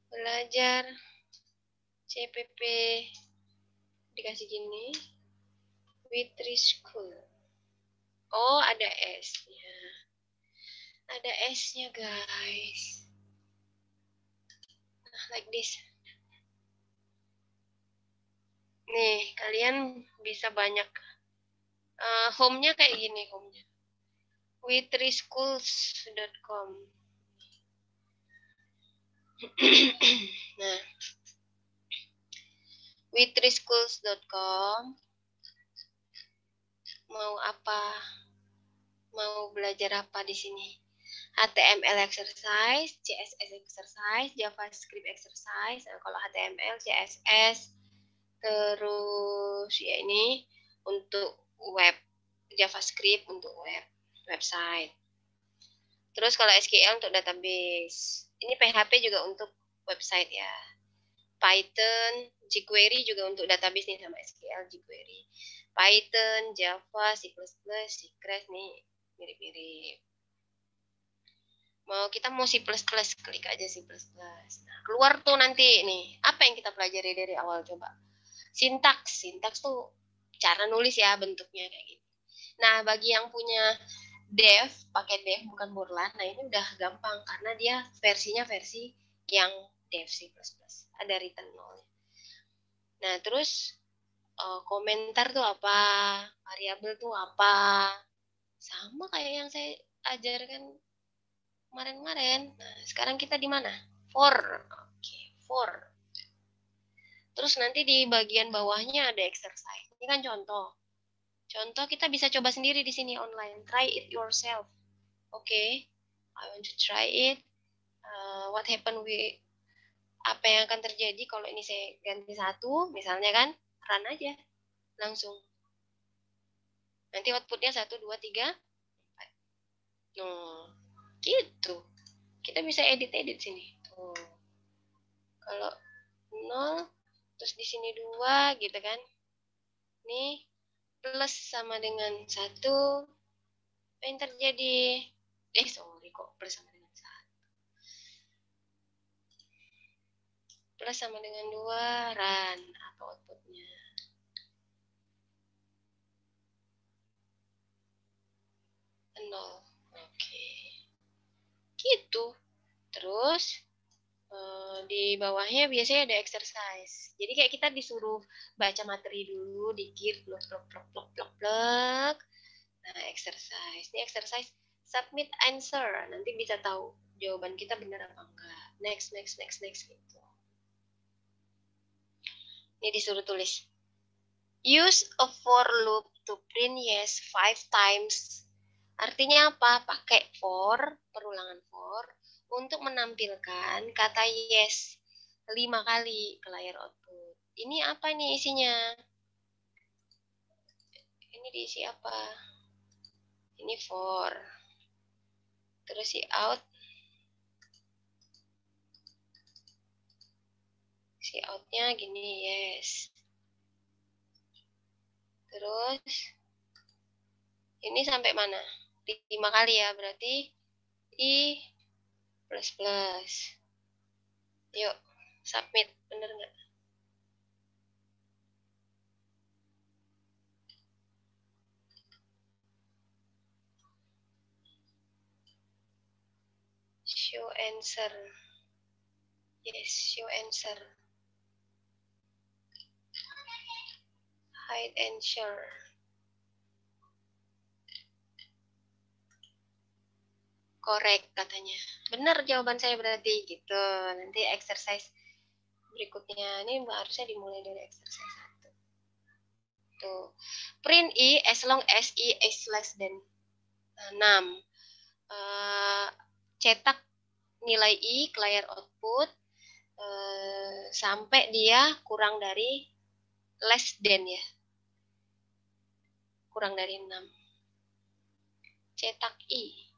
Belajar CPP dikasih gini. Witri School. Oh, ada S-nya. Ada S-nya, guys. Nah, like this. Nih, kalian bisa banyak. Home-nya kayak gini, home-nya. witrischools.com. Nah, witrischools.com. Mau apa? Mau belajar apa di sini? HTML exercise, CSS exercise, JavaScript exercise. Nah, kalau HTML, CSS, terus ya ini untuk web, JavaScript untuk website. Terus kalau SQL untuk database. Ini PHP juga untuk website ya. Python, jQuery juga untuk database nih sama SQL, jQuery. Python, Java, C++, Crash nih mirip-mirip. Kita mau C++, klik aja C++. Nah, keluar tuh nanti nih, apa yang kita pelajari dari awal coba? Sintaks tuh cara nulis ya, bentuknya kayak gitu. Nah, bagi yang punya dev, pakai dev bukan Borland, nah ini udah gampang karena dia versinya versi yang dev C++. Ada return null. Nah, terus komentar tuh apa, variabel tuh apa, sama kayak yang saya ajarkan kemarin-kemarin. Nah, sekarang kita di mana? For. Oke, for. Terus nanti di bagian bawahnya ada exercise. Ini kan contoh. Contoh kita bisa coba sendiri di sini online. Try it yourself. Oke, I want to try it. What happen apa yang akan terjadi kalau ini saya ganti satu, misalnya kan, run aja langsung. Nanti outputnya 1, 2, 3, 4. Nah, gitu. Kita bisa edit sini. Tuh. Kalau 0, terus di sini 2, gitu kan. Nih, plus sama dengan 1. Apa yang terjadi? Sorry kok, plus sama dengan 1. Plus sama dengan 2, run. Apa outputnya? 0. Oke. Gitu. Terus di bawahnya biasanya ada exercise. Jadi kayak kita disuruh baca materi dulu dikit, blok. Nah, exercise. Ini exercise submit answer. Nanti bisa tahu jawaban kita benar apa enggak. Next gitu. Ini disuruh tulis. Use a for loop to print yes 5 times. Artinya apa? Pakai for, perulangan for, untuk menampilkan kata yes 5 kali ke layar output. Ini apa nih isinya? Ini diisi apa? Ini for. Terus si out. Si outnya gini, yes. Terus ini sampai mana? 5 kali ya, berarti I plus. Yuk, submit. Bener nggak? Show answer. Yes, show answer. Hide answer. Korek katanya. Benar jawaban saya berarti gitu. Nanti exercise berikutnya ini harusnya dimulai dari exercise 1. Tuh. Print I as long as I is less than 6. Cetak nilai I ke layar output sampai dia kurang dari less than ya. Kurang dari 6. Cetak I.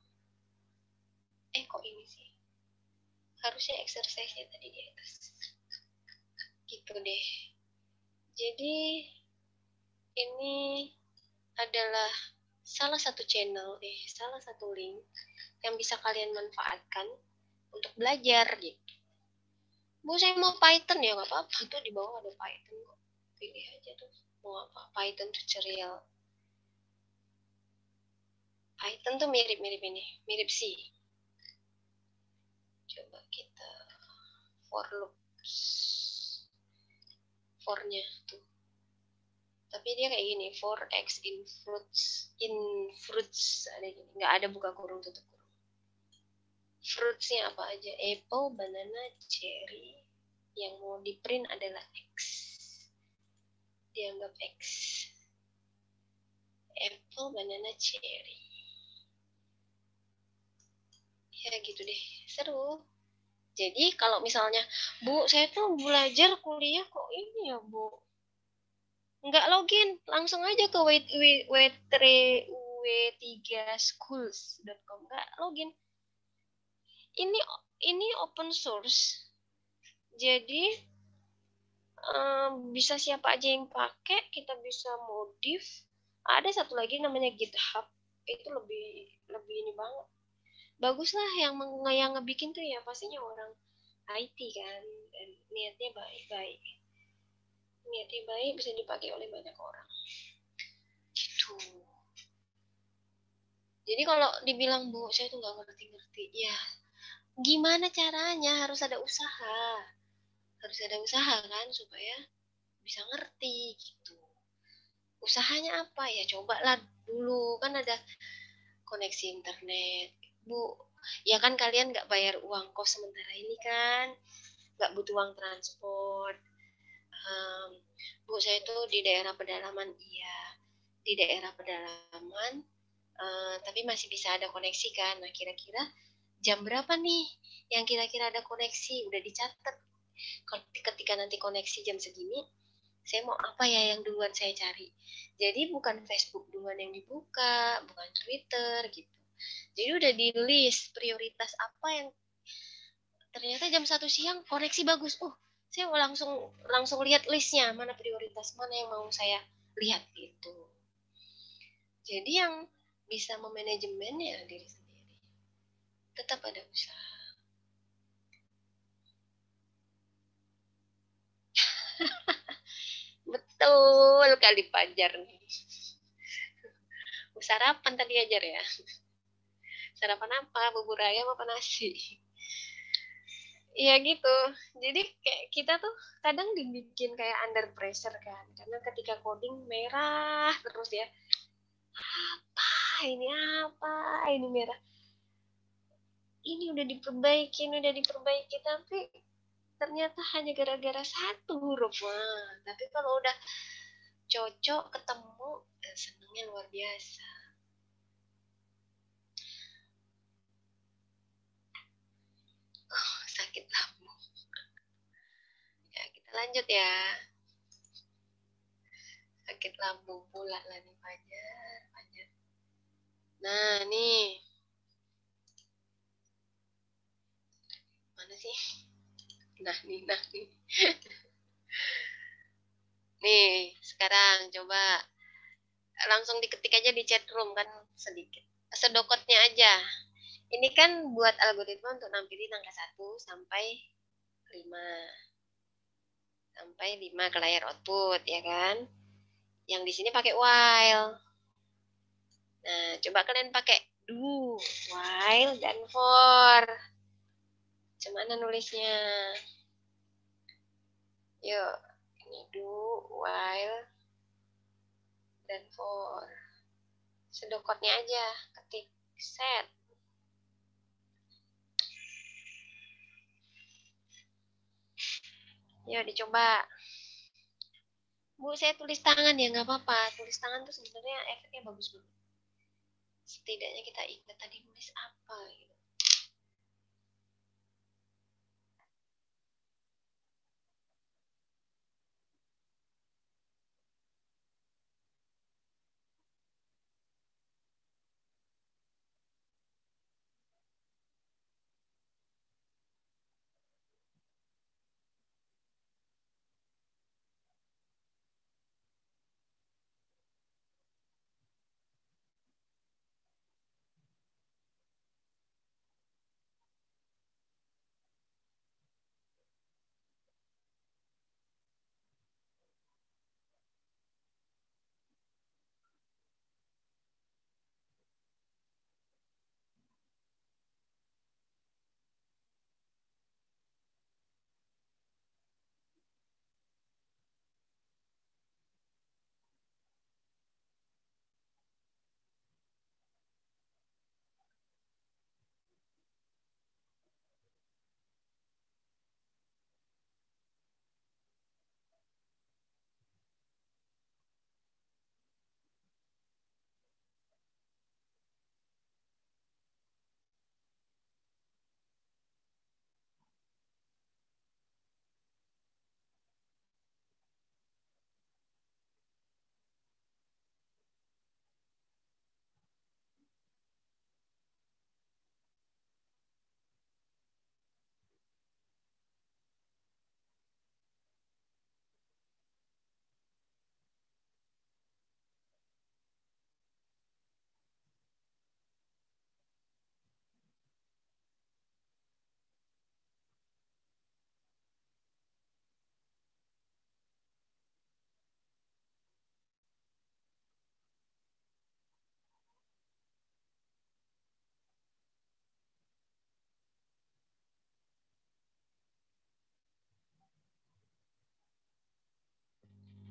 Kok ini sih? Harusnya exercise-nya tadi di atas. Gitu deh. Jadi ini adalah salah satu channel, salah satu link yang bisa kalian manfaatkan untuk belajar gitu. Bu, saya mau Python ya, nggak apa-apa. Tuh di bawah ada Python kok. Pilih aja tuh. Mau apa? Python tutorial. Python tuh mirip-mirip ini. Mirip C. Coba kita for loops. For-nya tuh. Tapi dia kayak gini. For X in fruits. Ada gini. Nggak ada buka kurung, tutup kurung. Fruitsnya apa aja? Apple, banana, cherry. Yang mau di print adalah X. Dianggap X. Apple, banana, cherry. Ya gitu deh. Seru. Jadi kalau misalnya, Bu, saya tuh belajar kuliah kok ini ya, Bu. Nggak login. Langsung aja ke w3schools.com. Nggak login. Ini open source. Jadi bisa siapa aja yang pakai, kita bisa modif. Ada satu lagi namanya GitHub, itu lebih ini banget. Bagus lah yang ngebikin tuh ya pastinya orang IT kan, dan niatnya baik. Niatnya baik bisa dipakai oleh banyak orang. Gitu. Jadi kalau dibilang, Bu, saya tuh nggak ngerti-ngerti, ya gimana caranya? Harus ada usaha. Harus ada usaha kan supaya bisa ngerti gitu. Usahanya apa ya? Cobalah dulu, kan ada koneksi internet. Bu, ya kan kalian nggak bayar uang kos sementara ini kan, nggak butuh uang transport. Bu, saya tuh di daerah pedalaman, iya, di daerah pedalaman, tapi masih bisa ada koneksi kan. Nah, kira-kira jam berapa nih yang kira-kira ada koneksi? Udah dicatat. Ketika nanti koneksi jam segini, saya mau apa ya yang duluan saya cari. Jadi bukan Facebook duluan yang dibuka, bukan Twitter gitu. Jadi udah di list prioritas apa yang ternyata jam 1 siang koneksi bagus. Saya langsung lihat listnya, mana prioritas, mana yang mau saya lihat gitu. Jadi yang bisa memanajemen ya diri sendiri. Tetap ada usaha. Betul kali Pajar nih. Sarapan tadi ajar ya. Sarapan apa? Bubur ayam apa nasi? Iya gitu. Jadi kayak kita tuh kadang dibikin kayak under pressure kan. Karena ketika coding merah terus ya. Apa? Ini merah. Ini udah diperbaiki. Tapi ternyata hanya gara-gara satu huruf. Wah, tapi kalau udah cocok, ketemu, senengnya luar biasa. Sakit lambung. Ya, kita lanjut ya. Sakit lambung pula lah nih Fajar. Nah, nih. Mana sih? Nah nih. Nih, sekarang coba langsung diketik aja di chat room kan sedikit. Sedokotnya aja. Ini kan buat algoritma untuk nampilin angka 1 sampai 5. Sampai 5 ke layar output, ya kan? Yang di sini pakai while. Nah, coba kalian pakai do, while, dan for. Gimana nulisnya? Yuk, ini do, while, dan for. Sedokotnya aja, ketik set. Yuk dicoba. Bu, saya tulis tangan ya, nggak apa-apa. Tulis tangan tuh sebenarnya efeknya bagus banget. Setidaknya kita ingat tadi nulis apa gitu.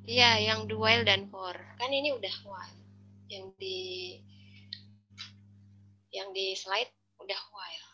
Iya, yang do while dan for. Kan ini udah while. Yang di slide udah while.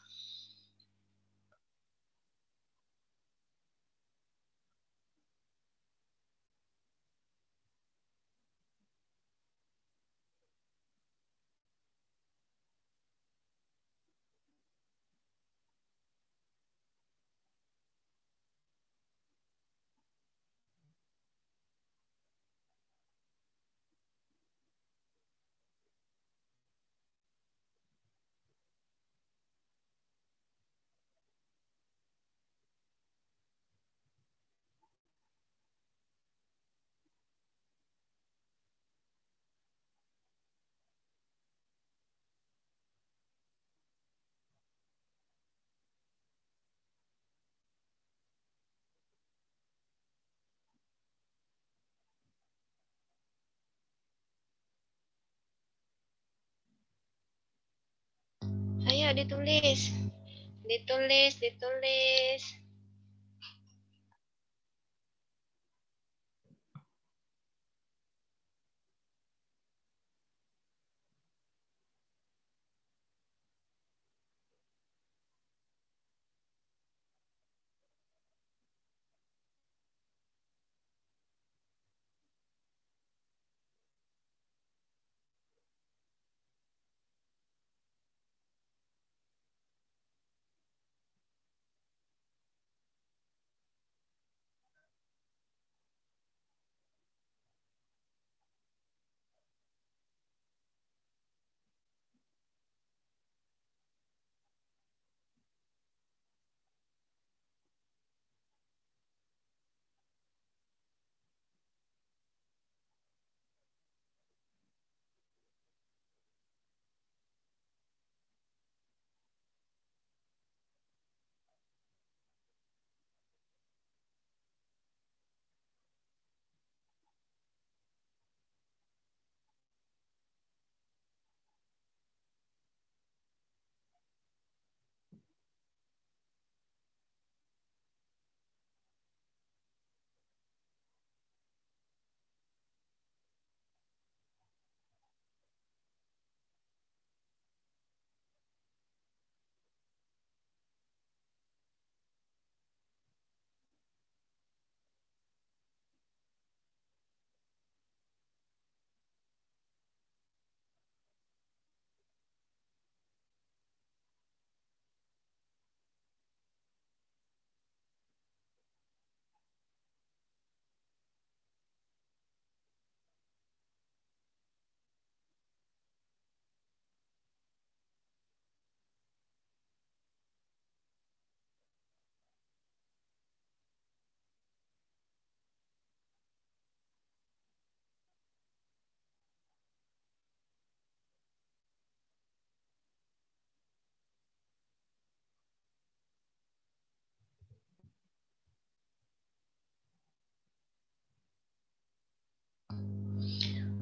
Ayo ditulis. Ditulis.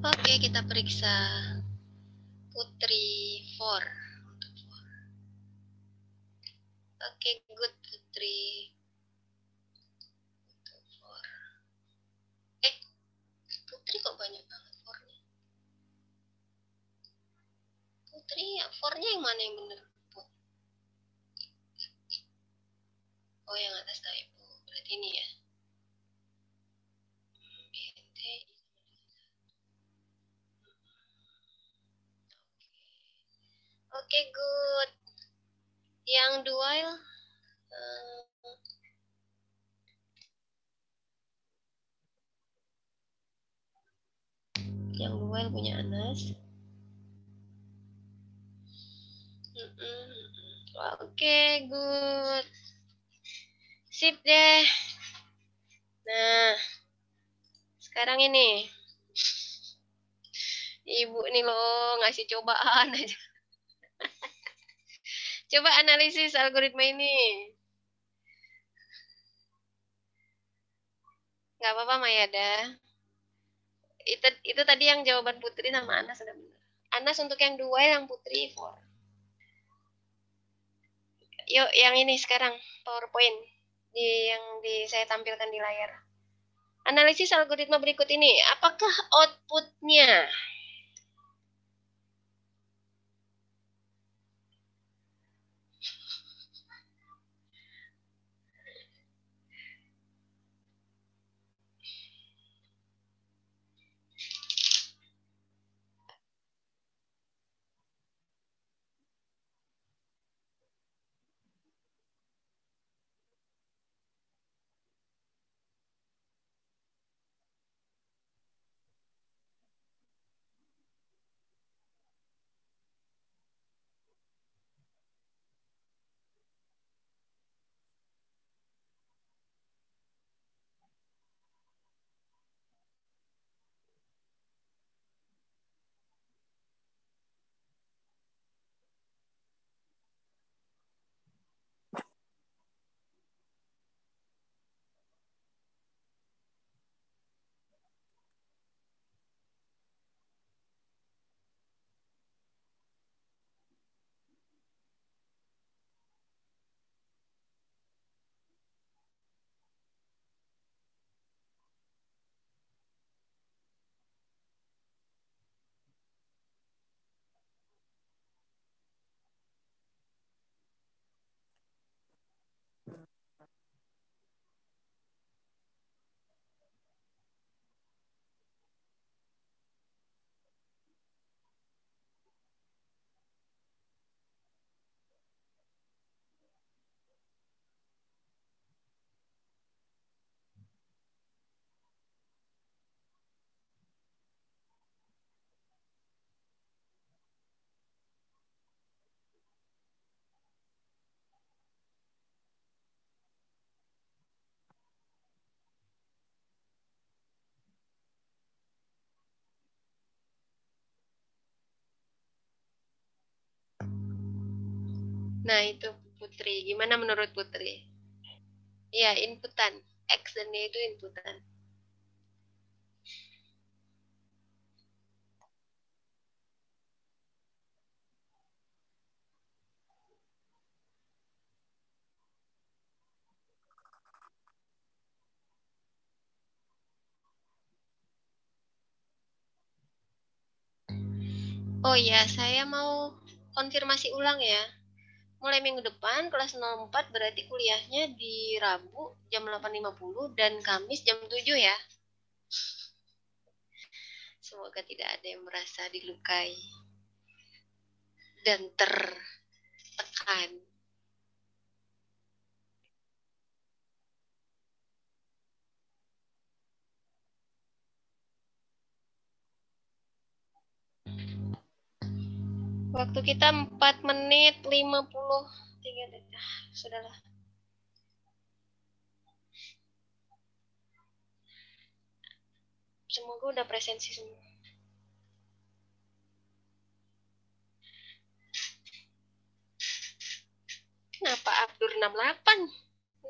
Oke, kita periksa Putri 4. Oke, good Putri. Putri kok banyak banget 4-nya? Putri, 4-nya yang mana yang bener? Oh, yang atas typo. Berarti ini ya. Oke, good. Yang dual punya Anas. Oke, good. Sip deh. Nah, sekarang ini. Ibu nih loh, ngasih cobaan aja. Coba analisis algoritma ini. Nggak apa-apa, Mayada. Itu tadi yang jawaban Putri sama Anas sudah benar. Anas untuk yang dua, yang Putri 4. Yuk, yang ini sekarang PowerPoint yang saya tampilkan di layar. Analisis algoritma berikut ini, apakah outputnya Nah, itu Putri. Gimana menurut Putri? Iya, inputan. X dan Y itu inputan. Oh iya, saya mau konfirmasi ulang ya. Mulai minggu depan kelas 04 berarti kuliahnya di Rabu jam 8.50 dan Kamis jam 7 ya. Semoga tidak ada yang merasa dilukai dan tertekan. Waktu kita 4 menit 53 detik. Sudahlah. Semoga udah presensi semua. Kenapa Abdur 68?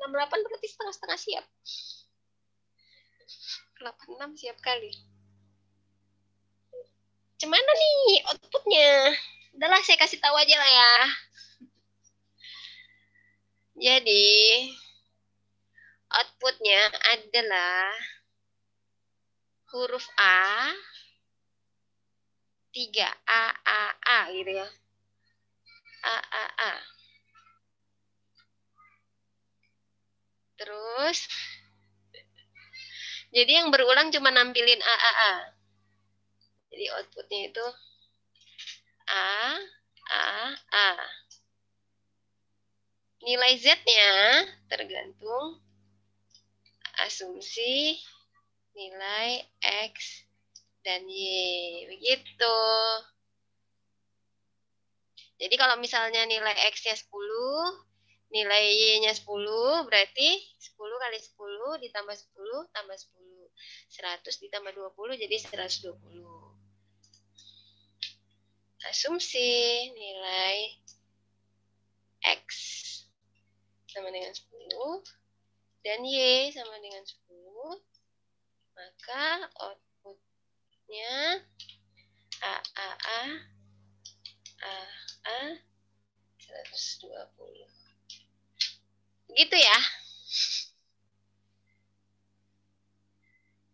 68 berarti setengah-setengah siap. 86 siap kali. Cemana nih outputnya? Udahlah, saya kasih tahu aja lah ya. Jadi, outputnya adalah huruf A, 3, A, gitu ya. A. Terus, jadi yang berulang cuma nampilin A. Jadi outputnya itu A. Nilai Z-nya tergantung asumsi nilai X dan Y. Begitu. Jadi kalau misalnya nilai X-nya 10, nilai Y-nya 10, berarti 10 kali 10 ditambah 10 tambah 10. 100 ditambah 20 jadi 120. Asumsi nilai X sama dengan 10 dan Y sama dengan 10, maka outputnya A 120. Gitu ya.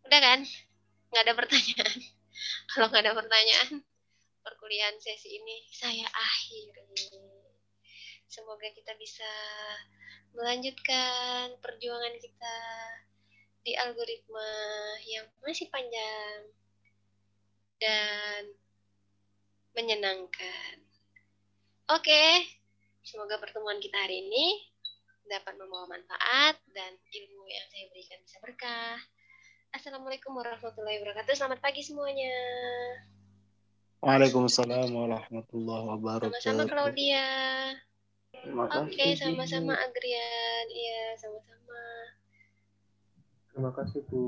Udah kan? Nggak ada pertanyaan. Kalau nggak ada pertanyaan, perkuliahan sesi ini saya akhiri. Semoga kita bisa melanjutkan perjuangan kita di algoritma yang masih panjang dan menyenangkan. Oke, semoga pertemuan kita hari ini dapat membawa manfaat dan ilmu yang saya berikan bisa berkah. Assalamualaikum warahmatullahi wabarakatuh. Selamat pagi semuanya. Waalaikumsalam warahmatullahi wabarakatuh. Sama-sama Claudia. Terima Oke, kasih. sama-sama Agrian. Iya, sama-sama. Terima kasih Bu.